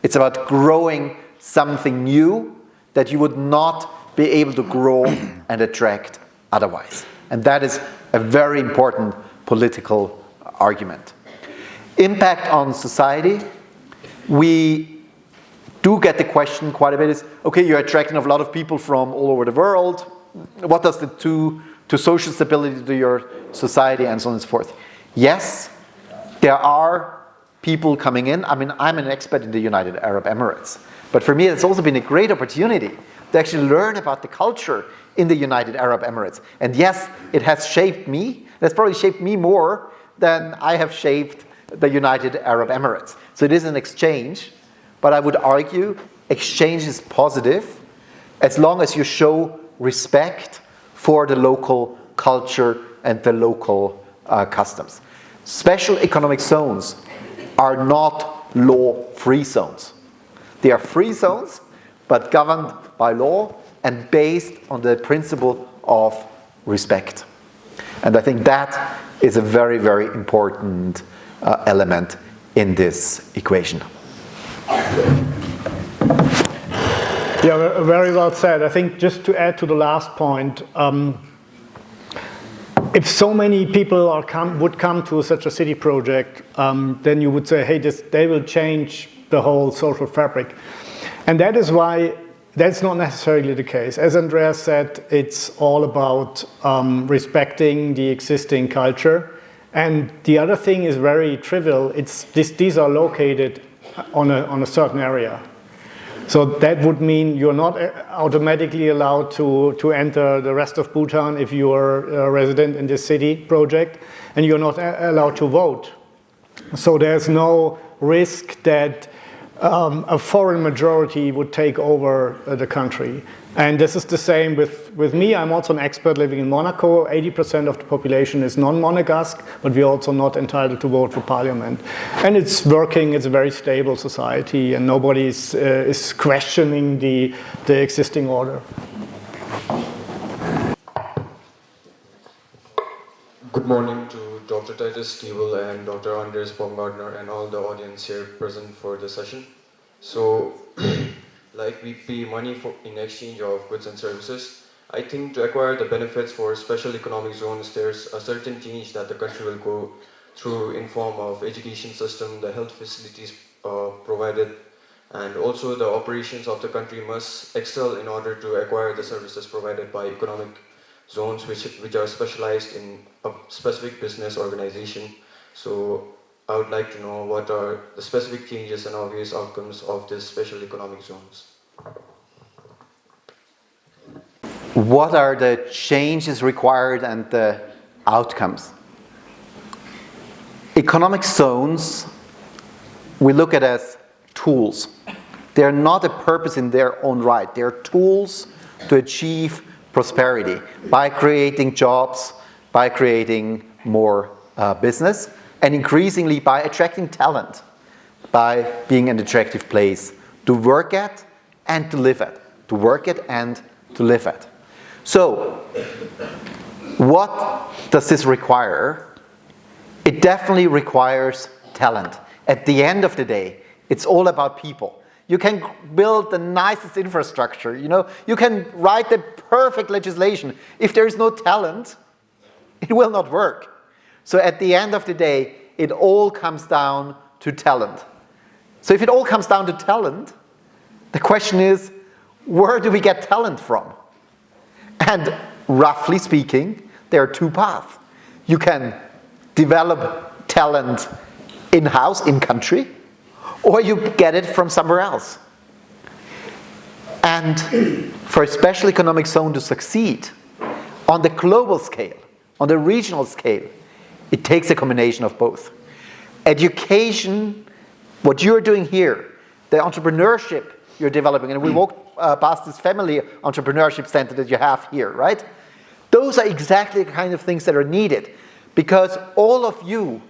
It's about growing something new that you would not be able to grow and attract otherwise. And that is a very important political argument. Impact on society. We do get the question quite a bit is, okay, you're attracting a lot of people from all over the world. What does it do to social stability, to your society, and so on and so forth? Yes, there are people coming in. I mean, I'm an expert in the United Arab Emirates. But for me, it's also been a great opportunity to actually learn about the culture in the United Arab Emirates. And yes, it has shaped me. It has probably shaped me more than I have shaped the United Arab Emirates. So it is an exchange, but I would argue exchange is positive as long as you show respect for the local culture and the local customs. Special economic zones are not law-free zones. They are free zones, but governed by law and based on the principle of respect. And I think that is a very, very important element in this equation. Yeah, very well said. I think just to add to the last point, if so many people would come to such a city project, then you would say, hey, they will change the whole social fabric. And that is why that's not necessarily the case. As Andreas said, it's all about respecting the existing culture. And the other thing is very trivial. These are located on a certain area. So that would mean you're not automatically allowed to enter the rest of Bhutan if you are a resident in this city project, and you're not allowed to vote. So there's no risk that a foreign majority would take over the country. And this is the same with me. I'm also an expert living in Monaco. 80% of the population is non-Monegasque, but we're also not entitled to vote for parliament. And it's working, it's a very stable society, and nobody is questioning the existing order. Good morning to Dr. Titus, Gebel, and Dr. Andreas, Baumgartner, and all the audience here present for the session. So, like we pay money in exchange of goods and services, I think to acquire the benefits for special economic zones, there's a certain change that the country will go through in form of education system, the health facilities provided, and also the operations of the country must excel in order to acquire the services provided by economic zones which are specialized in a specific business organization. So I would like to know what are the specific changes and obvious outcomes of these special economic zones. What are the changes required and the outcomes? Economic zones, we look at as tools. They're not a purpose in their own right. They're tools to achieve prosperity by creating jobs, by creating more business, and increasingly by attracting talent, by being an attractive place to work at and to live at. To work at and to live at. So, what does this require? It definitely requires talent. At the end of the day, it's all about people. You can build the nicest infrastructure, you can write the perfect legislation. If there is no talent, it will not work. So at the end of the day, it all comes down to talent. So if it all comes down to talent, the question is, where do we get talent from? And roughly speaking, there are two paths. You can develop talent in-house, in-country, or you get it from somewhere else. And for a special economic zone to succeed on the global scale, on the regional scale, it takes a combination of both. Education, what you're doing here, the entrepreneurship you're developing, and we walked past this family entrepreneurship center that you have here, right? Those are exactly the kind of things that are needed, because all of you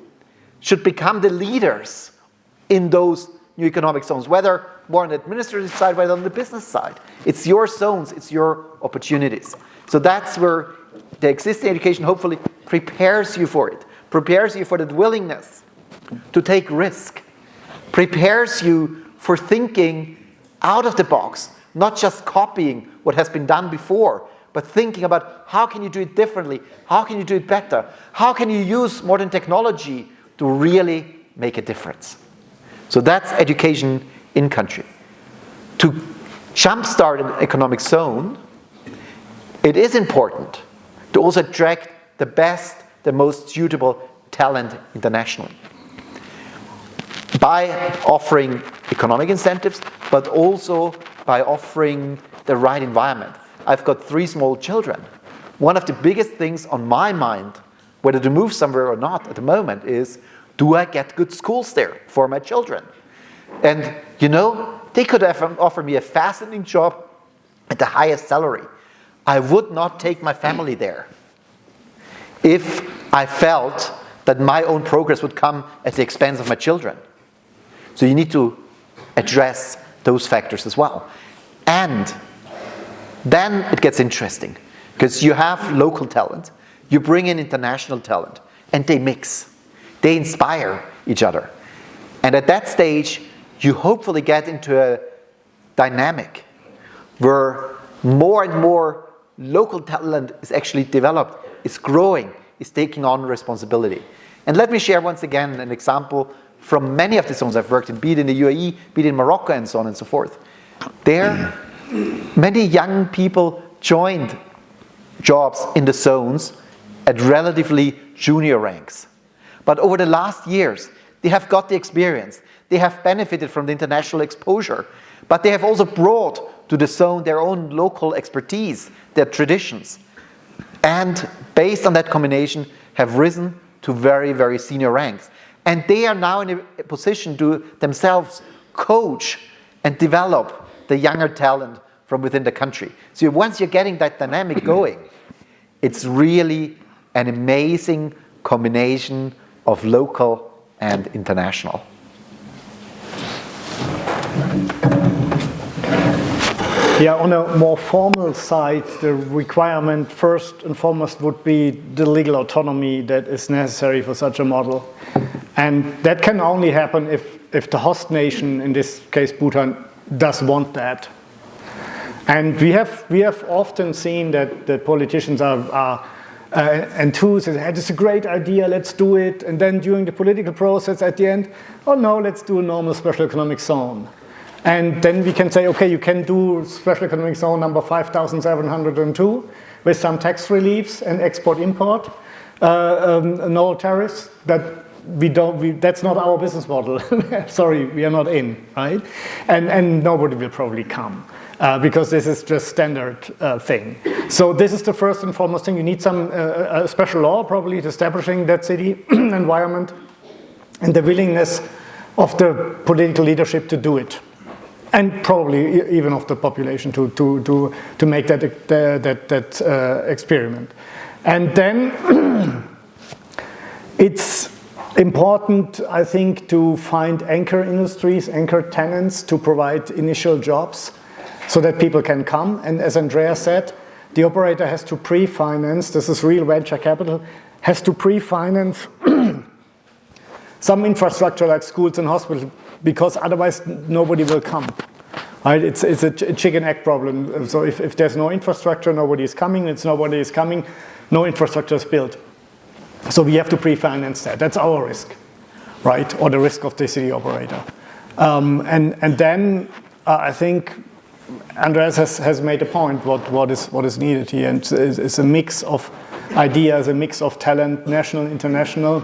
should become the leaders in those new economic zones, whether more on the administrative side, whether on the business side. It's your zones, it's your opportunities. So that's where the existing education hopefully prepares you for it, prepares you for that willingness to take risk, prepares you for thinking out of the box, not just copying what has been done before, but thinking about how can you do it differently, how can you do it better, how can you use modern technology to really make a difference. So that's education in country. To jumpstart an economic zone, it is important to also attract the best, the most suitable talent internationally. By offering economic incentives, but also by offering the right environment. I've got 3 small children. One of the biggest things on my mind, whether to move somewhere or not at the moment, is, do I get good schools there for my children? And they could have offered me a fascinating job at the highest salary. I would not take my family there if I felt that my own progress would come at the expense of my children. So you need to address those factors as well. And then it gets interesting, because you have local talent, you bring in international talent, and they mix. They inspire each other. And at that stage, you hopefully get into a dynamic where more and more local talent is actually developed, is growing, is taking on responsibility. And let me share once again an example from many of the zones I've worked in, be it in the UAE, be it in Morocco, and so on and so forth. There, many young people joined jobs in the zones at relatively junior ranks. But over the last years, They have got the experience. They have benefited from the international exposure. But they have also brought to the zone their own local expertise, their traditions. And based on that combination, have risen to very, very senior ranks. And they are now in a position to themselves coach and develop the younger talent from within the country. So once you're getting that dynamic going, it's really an amazing combination of local and international. Yeah, on a more formal side, the requirement first and foremost would be the legal autonomy that is necessary for such a model. And that can only happen if the host nation, in this case Bhutan, does want that. And we have often seen that the politicians are enthused, hey, this is a great idea, let's do it. And then during the political process at the end, oh no, let's do a normal special economic zone. And then we can say, okay, you can do special economic zone number 5,702 with some tax reliefs and export-import, no tariffs. That's not our business model. Sorry, we are not in, right? And nobody will probably come because this is just standard thing. So this is the first and foremost thing. You need some special law probably establishing that city environment and the willingness of the political leadership to do it. And probably even of the population to make that experiment. And then it's important, I think, to find anchor industries, anchor tenants to provide initial jobs so that people can come. And as Andreas said, the operator has to pre-finance, this is real venture capital, has to pre-finance some infrastructure like schools and hospitals, because otherwise nobody will come. Right? It's a chicken egg problem. So if there's no infrastructure, nobody is coming. Nobody is coming, no infrastructure is built. So we have to pre-finance that. That's our risk, right? Or the risk of the city operator. And then I think Andreas has made a point what is needed here. And it's a mix of ideas, a mix of talent, national, international,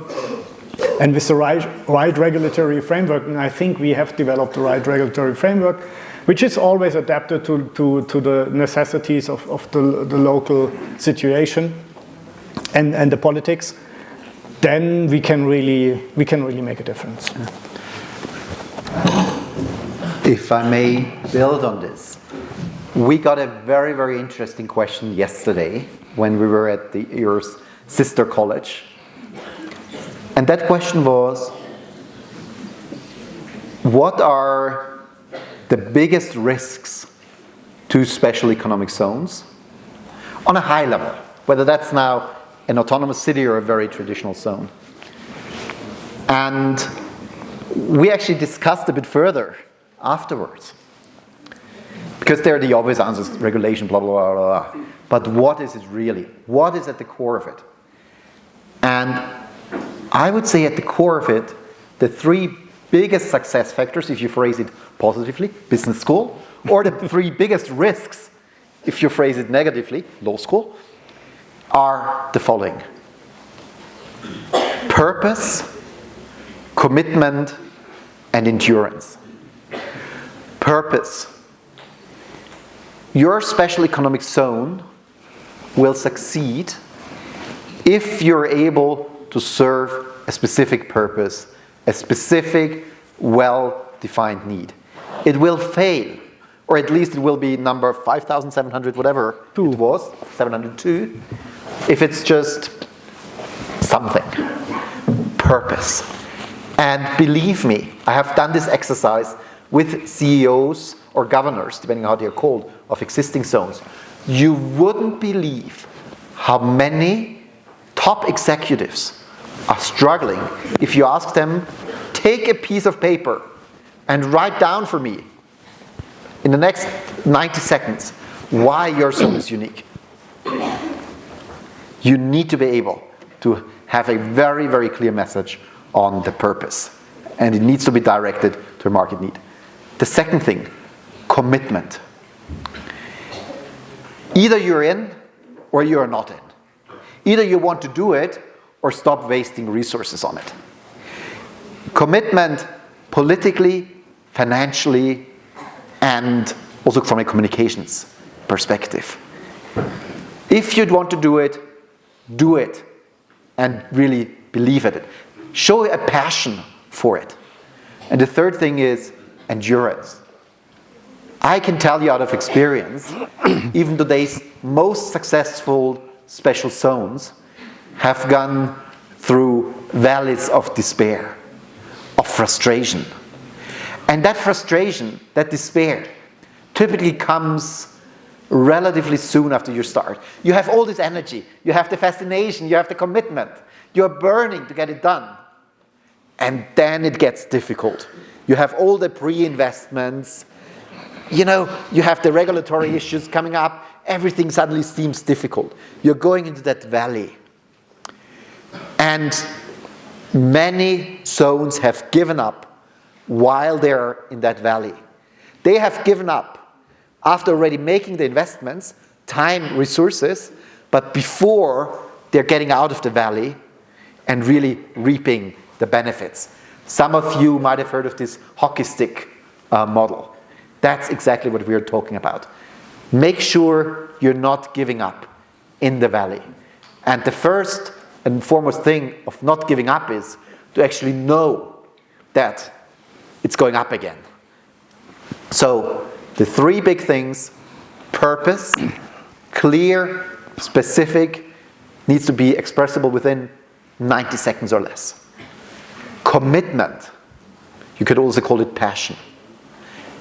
and with the right regulatory framework. And I think we have developed the right regulatory framework, which is always adapted to the necessities of the local situation and the politics. Then we can really make a difference. If I may build on this, we got a very, very interesting question yesterday when we were at your sister college. And that question was, what are the biggest risks to special economic zones on a high level, whether that's now an autonomous city or a very traditional zone? And we actually discussed a bit further afterwards, because there are the obvious answers, regulation, blah, blah, blah, blah, blah. But what is it really? What is at the core of it? And I would say at the core of it, the three biggest success factors, if you phrase it positively, business school, or the three biggest risks, if you phrase it negatively, law school, are the following: purpose, commitment, and endurance. Purpose. Your special economic zone will succeed if you're able to serve a specific purpose, a specific, well-defined need. It will fail, or at least it will be number 5,700, whatever it was, 702, if it's just something. Purpose. And believe me, I have done this exercise with CEOs or governors, depending on how they're called, of existing zones. You wouldn't believe how many top executives are struggling if you ask them, take a piece of paper and write down for me in the next 90 seconds why your zone is unique. You need to be able to have a very, very clear message on the purpose, and it needs to be directed to a market need. The second thing, commitment. Either you're in or you're not in. Either you want to do it or stop wasting resources on it. Commitment politically, financially, and also from a communications perspective. If you'd want to do it, and really believe in it. Show a passion for it. And the third thing is endurance. I can tell you out of experience, even today's most successful special zones have gone through valleys of despair, of frustration. And that frustration, that despair, typically comes relatively soon after you start. You have all this energy, you have the fascination, you have the commitment, you're burning to get it done. And then it gets difficult. You have all the pre-investments, you have the regulatory issues coming up, everything suddenly seems difficult. You're going into that valley. And many zones have given up while they're in that valley. They have given up after already making the investments, time, resources, but before they're getting out of the valley and really reaping the benefits. Some of you might have heard of this hockey stick model. That's exactly what we're talking about. Make sure you're not giving up in the valley. And the first and foremost thing of not giving up is to actually know that it's going up again. So the three big things: purpose, clear, specific, needs to be expressible within 90 seconds or less. Commitment, you could also call it passion.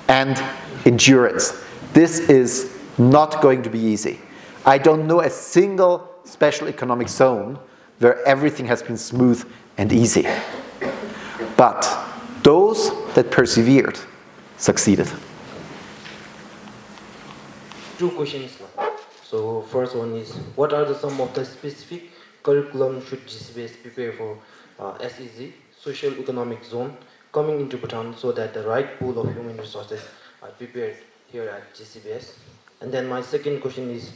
And endurance. This is not going to be easy. I don't know a single special economic zone where everything has been smooth and easy. But those that persevered succeeded. Two questions. So first one is, what are some of the specific curriculum should GCBS prepare for SEZ, Social Economic Zone, coming into Bhutan, so that the right pool of human resources are prepared here at GCBS? And then my second question is,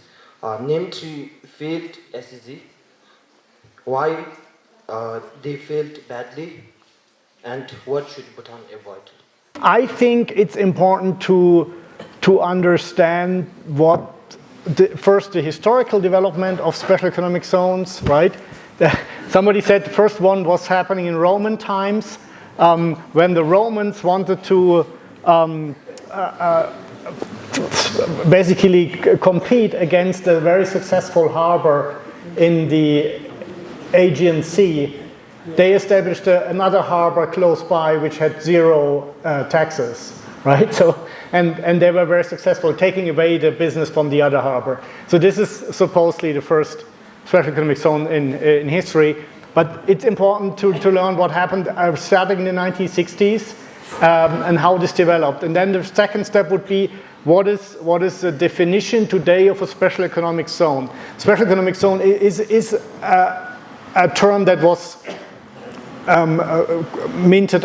name three failed SEZ, why they failed badly, and what should Bhutan avoid? I think it's important to understand what first the historical development of special economic zones, right? Somebody said the first one was happening in Roman times, when the Romans wanted to basically compete against a very successful harbor in the Aegean Sea. They established another harbor close by which had zero taxes, right? So, and they were very successful, taking away the business from the other harbor. So this is supposedly the first special economic zone in history. But it's important to learn what happened starting in the 1960s and how this developed. And then the second step would be, what is the definition today of a special economic zone? Special economic zone is a term that was minted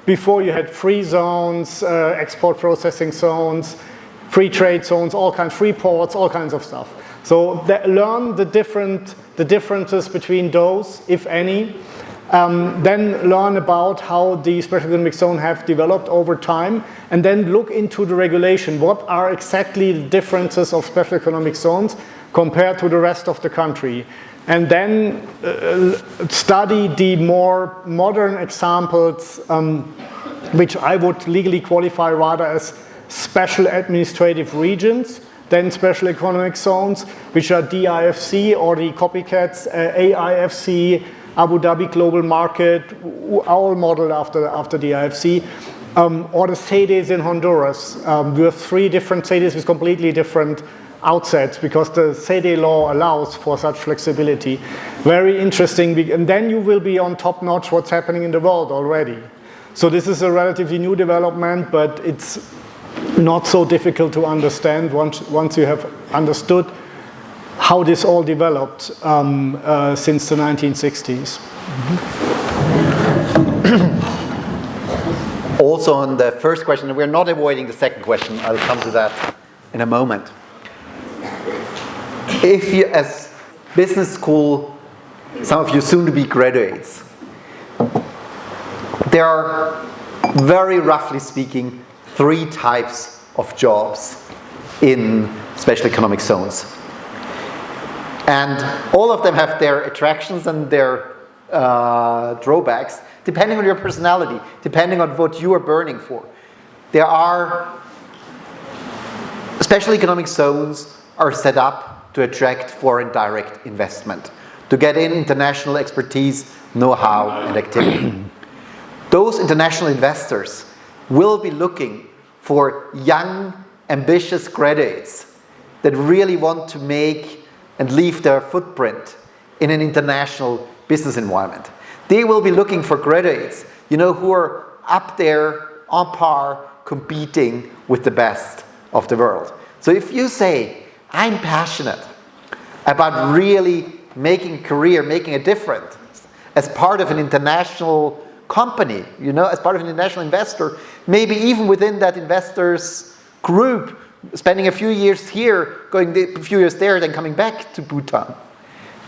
before you had free zones, export processing zones, free trade zones, all kinds, free ports, all kinds of stuff. So learn the differences between those, if any. Then learn about how the special economic zone have developed over time, and then look into the regulation. What are exactly the differences of special economic zones compared to the rest of the country? And then study the more modern examples, which I would legally qualify rather as special administrative regions than special economic zones, which are DIFC or the copycats, AIFC, Abu Dhabi Global Market, our model after DIFC, or the CEDES in Honduras. We have three different CEDES with completely different outsets because the CEDE law allows for such flexibility. Very interesting, and then you will be on top notch what's happening in the world already. So this is a relatively new development, but it's not so difficult to understand once you have understood how this all developed since the 1960s. Also on the first question, we're not avoiding the second question, I'll come to that in a moment. If you, as business school, some of you soon to be graduates, there are, very roughly speaking, 3 types of jobs in special economic zones. And all of them have their attractions and their drawbacks, depending on your personality, depending on what you are burning for. There are special economic zones are set up to attract foreign direct investment, to get in international expertise, know-how, and activity. Those international investors will be looking for young, ambitious graduates that really want to make and leave their footprint in an international business environment. They will be looking for graduates, who are up there on par competing with the best of the world. So if you say, I'm passionate about really making a career, making a difference as part of an international company, as part of an international investor, maybe even within that investor's group, spending a few years here, going a few years there, then coming back to Bhutan.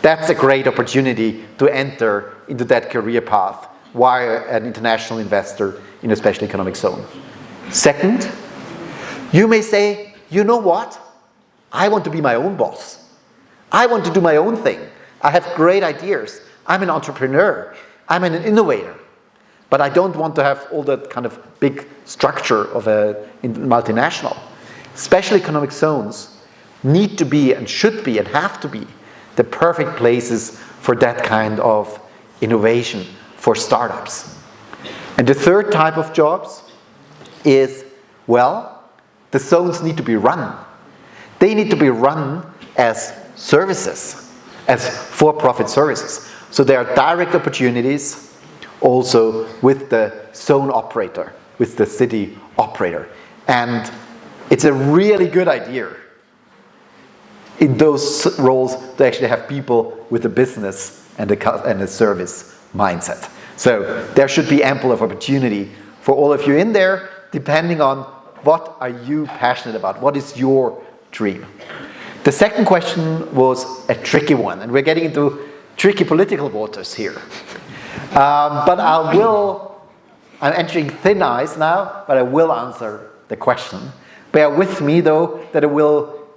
That's a great opportunity to enter into that career path while an international investor in a special economic zone. Second, you may say, you know what? I want to be my own boss. I want to do my own thing. I have great ideas. I'm an entrepreneur. I'm an innovator. But I don't want to have all that kind of big structure of a multinational. Special economic zones need to be and should be and have to be the perfect places for that kind of innovation for startups. And the third type of jobs is, the zones need to be run. They need to be run as services, as for-profit services. So there are direct opportunities also with the zone operator, with the city operator. And it's a really good idea in those roles to actually have people with a business and a service mindset. So there should be ample of opportunity for all of you in there, depending on what are you passionate about, what is your dream. The second question was a tricky one, and we're getting into tricky political waters here. But I'm entering thin ice now, but I will answer the question. Bear with me though, that I will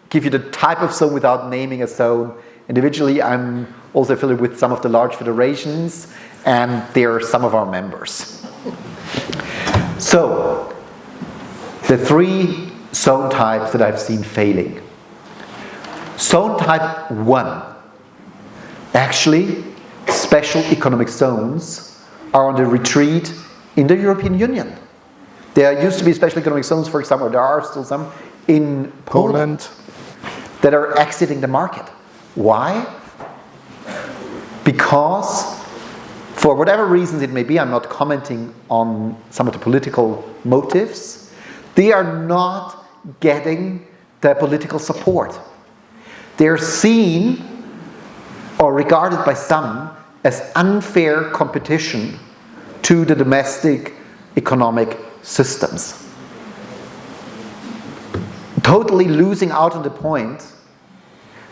give you the type of zone without naming a zone. Individually, I'm also affiliated with some of the large federations, and they are some of our members. So, the 3 zone types that I've seen failing. Zone type 1. Actually, special economic zones are on the retreat in the European Union. There used to be special economic zones, for example, there are still some in Poland that are exiting the market. Why? Because, for whatever reasons it may be, I'm not commenting on some of the political motives, they are not getting the political support. They're seen or regarded by some as unfair competition to the domestic economic systems. Totally losing out on the point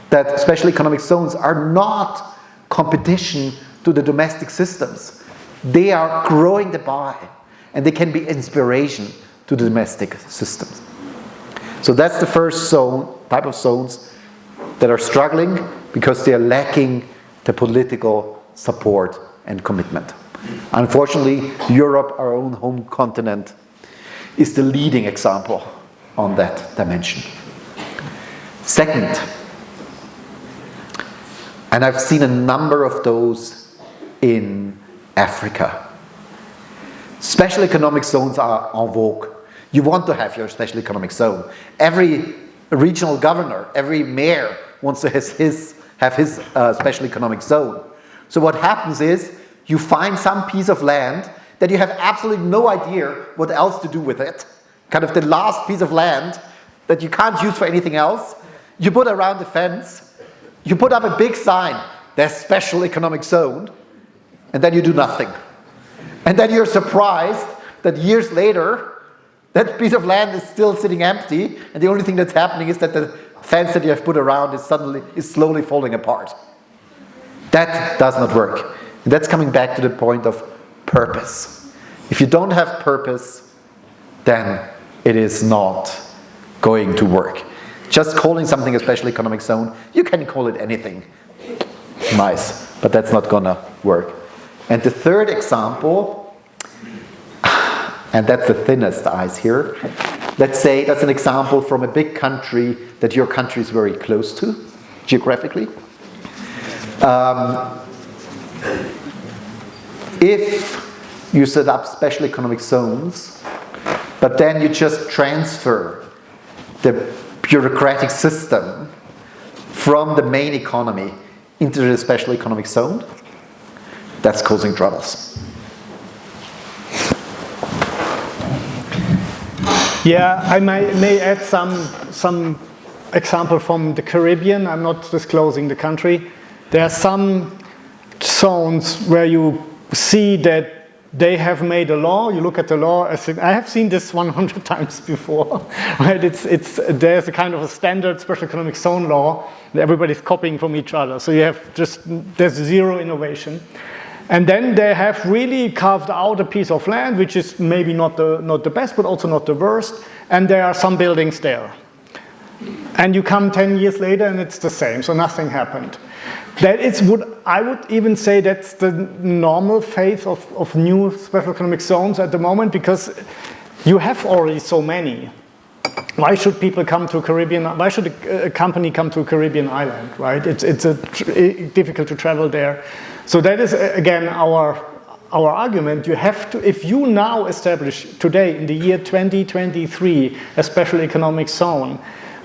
that special economic zones are not competition to the domestic systems. They are growing the pie, and they can be inspiration to the domestic systems. So that's the first type of zones that are struggling because they are lacking the political support and commitment. Unfortunately, Europe, our own home continent, is the leading example on that dimension. Second, and I've seen a number of those in Africa. Special economic zones are en vogue. You want to have your special economic zone. Every regional governor, every mayor wants to have his special economic zone. So what happens is, you find some piece of land that you have absolutely no idea what else to do with it. Kind of the last piece of land that you can't use for anything else. You put around the fence, you put up a big sign, there's special economic zone, and then you do nothing. And then you're surprised that years later, that piece of land is still sitting empty, and the only thing that's happening is that the fence that you have put around is slowly falling apart. That does not work. And that's coming back to the point of purpose. If you don't have purpose, then it is not going to work. Just calling something a special economic zone, you can call it anything nice, but that's not gonna work. And the third example, and that's the thinnest ice here, let's say that's an example from a big country that your country is very close to, geographically. If you set up special economic zones, but then you just transfer the bureaucratic system from the main economy into the special economic zone, that's causing troubles. Yeah, I may add some example from the Caribbean. I'm not disclosing the country. There are some zones where you see that they have made a law. You look at the law. I have seen this 100 times before. Right? There's a kind of a standard special economic zone law. Everybody's copying from each other. So you have there's zero innovation. And then they have really carved out a piece of land, which is maybe not the best, but also not the worst. And there are some buildings there. And you come 10 years later and it's the same. So nothing happened. I would even say that's the normal phase of new special economic zones at the moment, because you have already so many. Why should people come to Caribbean? Why should a company come to a Caribbean island, right? It's difficult to travel there. So that is, again, our argument. You have to, if you now establish today in the year 2023 a special economic zone,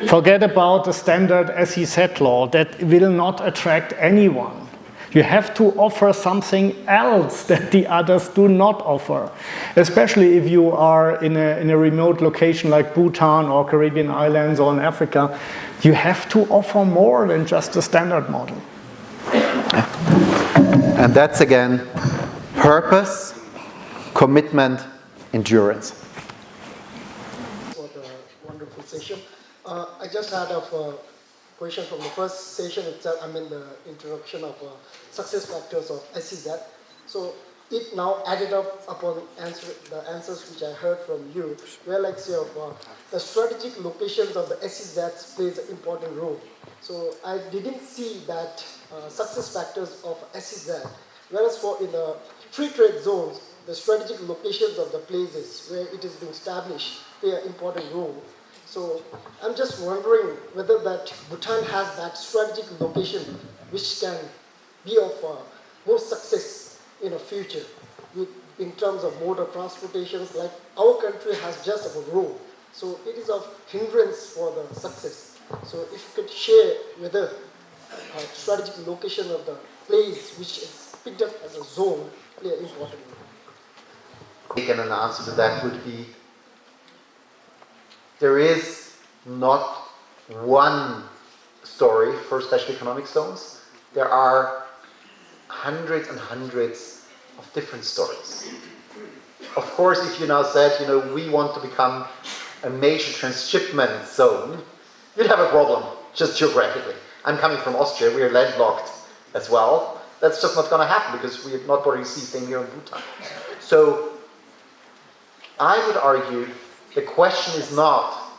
forget about the standard SEZ law that will not attract anyone. You have to offer something else that the others do not offer. Especially if you are in a remote location like Bhutan or Caribbean islands or in Africa, you have to offer more than just the standard model. And that's again, purpose, commitment, endurance. For the wonderful session. I just had a question from the first session itself, the introduction of success factors of SEZ. So it now added up upon the answers which I heard from you, where like say the strategic locations of the SEZ plays an important role. So I didn't see that success factors of SEZ, whereas in the free trade zones, the strategic locations of the places where it is being established play an important role. So I'm just wondering whether that Bhutan has that strategic location which can be of more success in the future in terms of mode of transportations, like our country has just a role. So it is of hindrance for the success. So if you could share whether strategic location of the place which is picked up as a zone play an important role. And an answer to that would be, there is not one story for special economic zones. There are hundreds and hundreds of different stories. Of course, if you now said, we want to become a major transshipment zone, you'd have a problem, just geographically. I'm coming from Austria, we are landlocked as well. That's just not going to happen because we have not already seen same here in Bhutan. So, I would argue the question is not,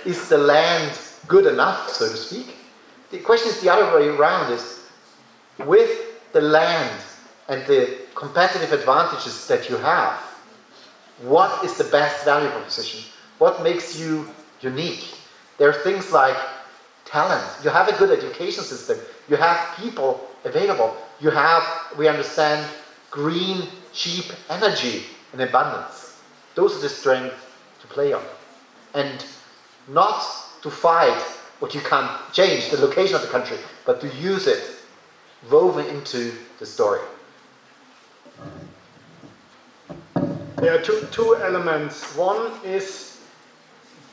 is the land good enough, so to speak? The question is the other way around, is with the land and the competitive advantages that you have, what is the best value proposition? What makes you unique? There are things like talent. You have a good education system. You have people available. You have, we understand, green, cheap energy in abundance. Those are the strengths to play on. And not to fight what you can't change, the location of the country, but to use it woven into the story. There are two elements. One is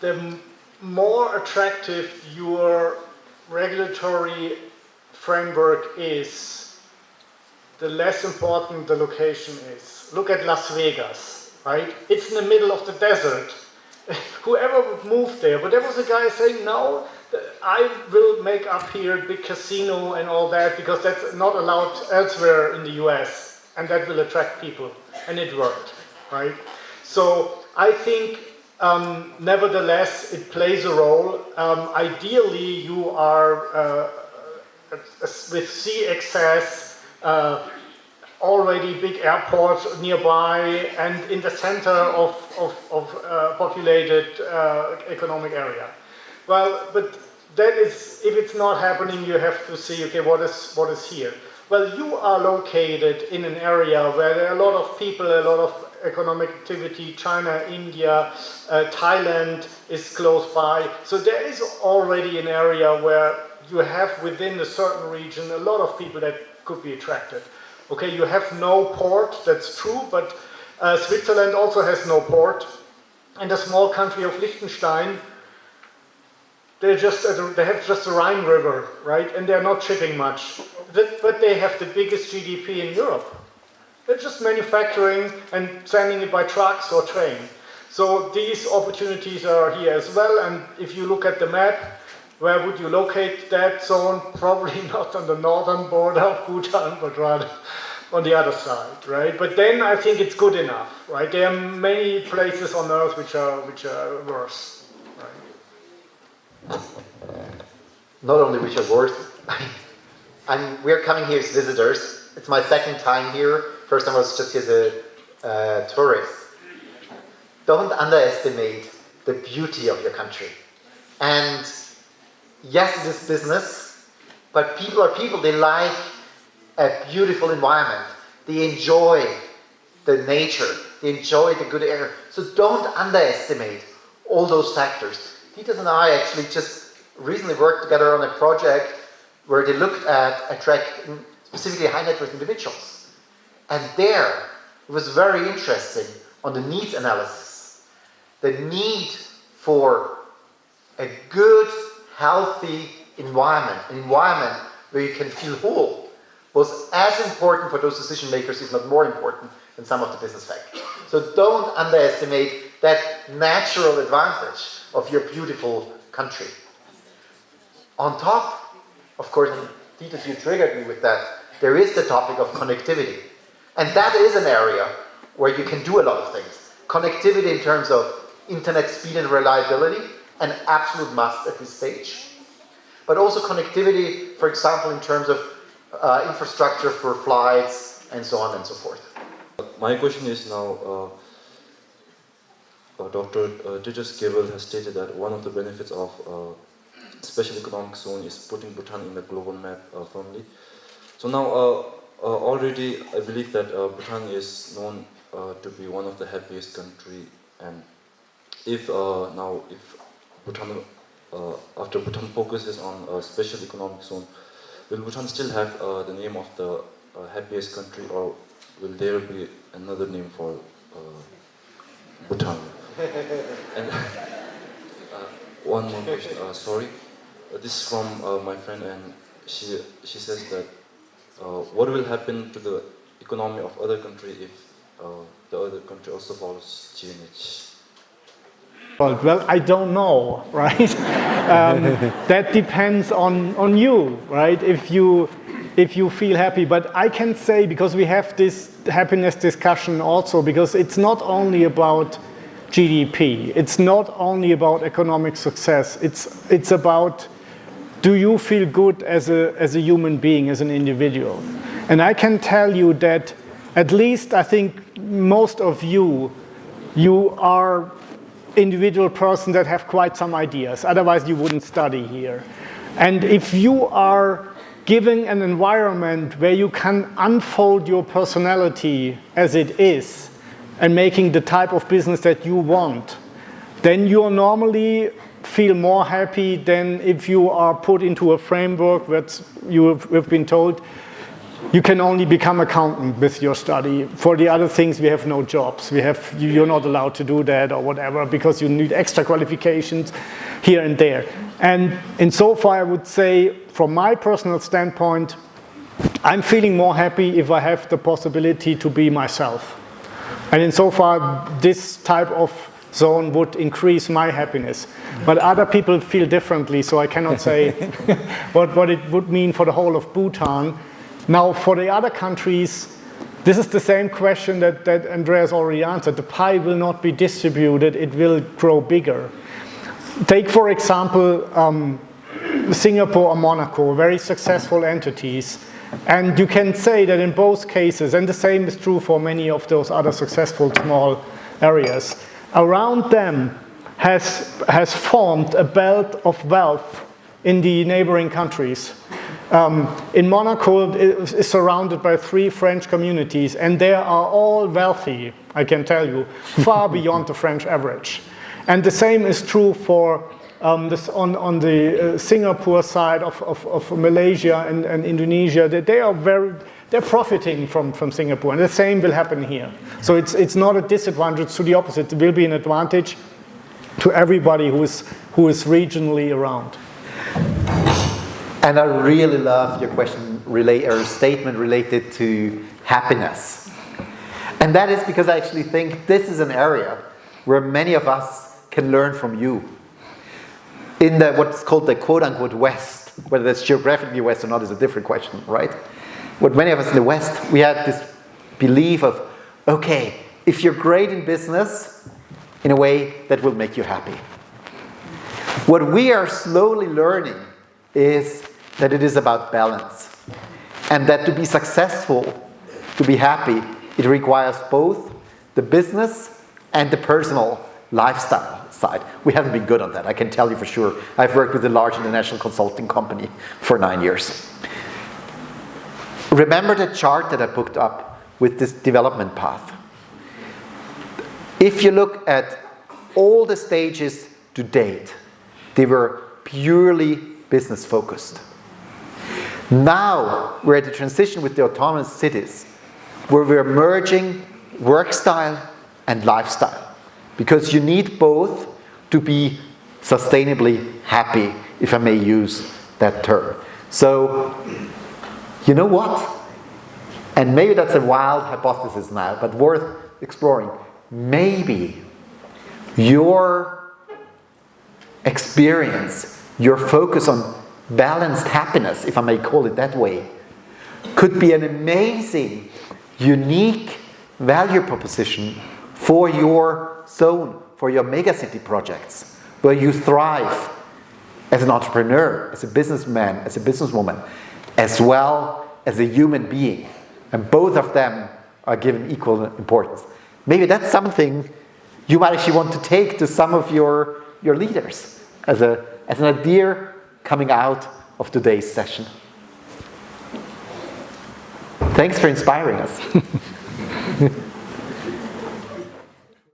the more attractive your regulatory framework is, the less important the location is. Look at Las Vegas, right? It's in the middle of the desert. Whoever would move there, but there was a guy saying, no, I will make up here a big casino and all that because that's not allowed elsewhere in the US, and that will attract people, and it worked. right? So I think, nevertheless, it plays a role. Ideally, you are with sea access, already big airports nearby, and in the center of populated economic area. Well, but that is, if it's not happening, you have to see, okay, what is here? Well, you are located in an area where there are a lot of people, a lot of economic activity. China, India, Thailand is close by. So there is already an area where you have within a certain region a lot of people that could be attracted. Okay, you have no port, that's true, but Switzerland also has no port. And the small country of Liechtenstein, they have just the Rhine River, right? And they're not shipping much. But they have the biggest GDP in Europe. They're just manufacturing and sending it by trucks or train. So these opportunities are here as well. And if you look at the map, where would you locate that zone? Probably not on the northern border of Bhutan, but rather on the other side, right? But then I think it's good enough, right? There are many places on Earth which are worse, right? Not only which are worse, we're coming here as visitors. It's my second time here. First time I was just here as a tourist. Don't underestimate the beauty of your country. And yes, it is business, but people are people. They like a beautiful environment. They enjoy the nature. They enjoy the good air. So don't underestimate all those factors. Titus and I actually just recently worked together on a project where they looked at attracting specifically high net worth individuals. And there, it was very interesting on the needs analysis. The need for a good, healthy environment, an environment where you can feel whole, was as important for those decision makers, if not more important, than some of the business factors. So don't underestimate that natural advantage of your beautiful country. On top, of course, and Titus, you triggered me with that, there is the topic of connectivity. And that is an area where you can do a lot of things. Connectivity in terms of internet speed and reliability, an absolute must at this stage. But also connectivity, for example, in terms of infrastructure for flights and so on and so forth. My question is now, Dr. Titus Gebel has stated that one of the benefits of special economic zone is putting Bhutan in the global map firmly. So now, already I believe that Bhutan is known to be one of the happiest country, and if Bhutan, after Bhutan focuses on a special economic zone, will Bhutan still have the name of the happiest country, or will there be another name for Bhutan? And one more question, sorry. This is from my friend, and she says that what will happen to the economy of other country if the other country also follows GNH? Well, I don't know, right? That depends on you, right? If you feel happy. But I can say, because we have this happiness discussion also, because it's not only about GDP, it's not only about economic success, it's about, do you feel good as a human being, as an individual? And I can tell you that at least I think most of you are individual person that have quite some ideas, otherwise you wouldn't study here. And if you are giving an environment where you can unfold your personality as it is and making the type of business that you want, then you normally feel more happy than if you are put into a framework that you have been told you can only become accountant with your study. For the other things, we have no jobs. You're not allowed to do that or whatever because you need extra qualifications here and there. And insofar, I would say, from my personal standpoint, I'm feeling more happy if I have the possibility to be myself. And insofar, this type of zone would increase my happiness. But other people feel differently, so I cannot say what it would mean for the whole of Bhutan. Now, for the other countries, This is the same question that Andreas already answered. The pie will not be distributed, it will grow bigger. Take, for example, Singapore or Monaco, very successful entities. And you can say that in both cases, and the same is true for many of those other successful small areas, around them has formed a belt of wealth in the neighboring countries. In Monaco, it is surrounded by 3 French communities, and they are all wealthy, I can tell you, far beyond the French average. And the same is true for on the Singapore side of Malaysia and Indonesia. They're profiting from Singapore, and the same will happen here. So it's not a disadvantage, to the opposite. It will be an advantage to everybody who is regionally around. And I really love your question or statement related to happiness. And that is because I actually think this is an area where many of us can learn from you. In what's called the quote-unquote West, whether that's geographically West or not is a different question, right? What many of us in the West, we had this belief of, okay, if you're great in business, in a way that will make you happy. What we are slowly learning is that it is about balance. And that to be successful, to be happy, it requires both the business and the personal lifestyle side. We haven't been good on that, I can tell you for sure. I've worked with a large international consulting company for 9 years. Remember the chart that I put up with this development path? If you look at all the stages to date, they were purely business focused. Now we're at the transition with the autonomous cities, where we're merging work style and lifestyle. Because you need both to be sustainably happy, if I may use that term. So, you know what? And maybe that's a wild hypothesis now, but worth exploring. Maybe your experience, your focus on balanced happiness, if I may call it that way, could be an amazing, unique value proposition for your zone, for your megacity projects, where you thrive as an entrepreneur, as a businessman, as a businesswoman, as well as a human being. And both of them are given equal importance. Maybe that's something you might actually want to take to some of your leaders as an idea coming out of today's session. Thanks for inspiring us.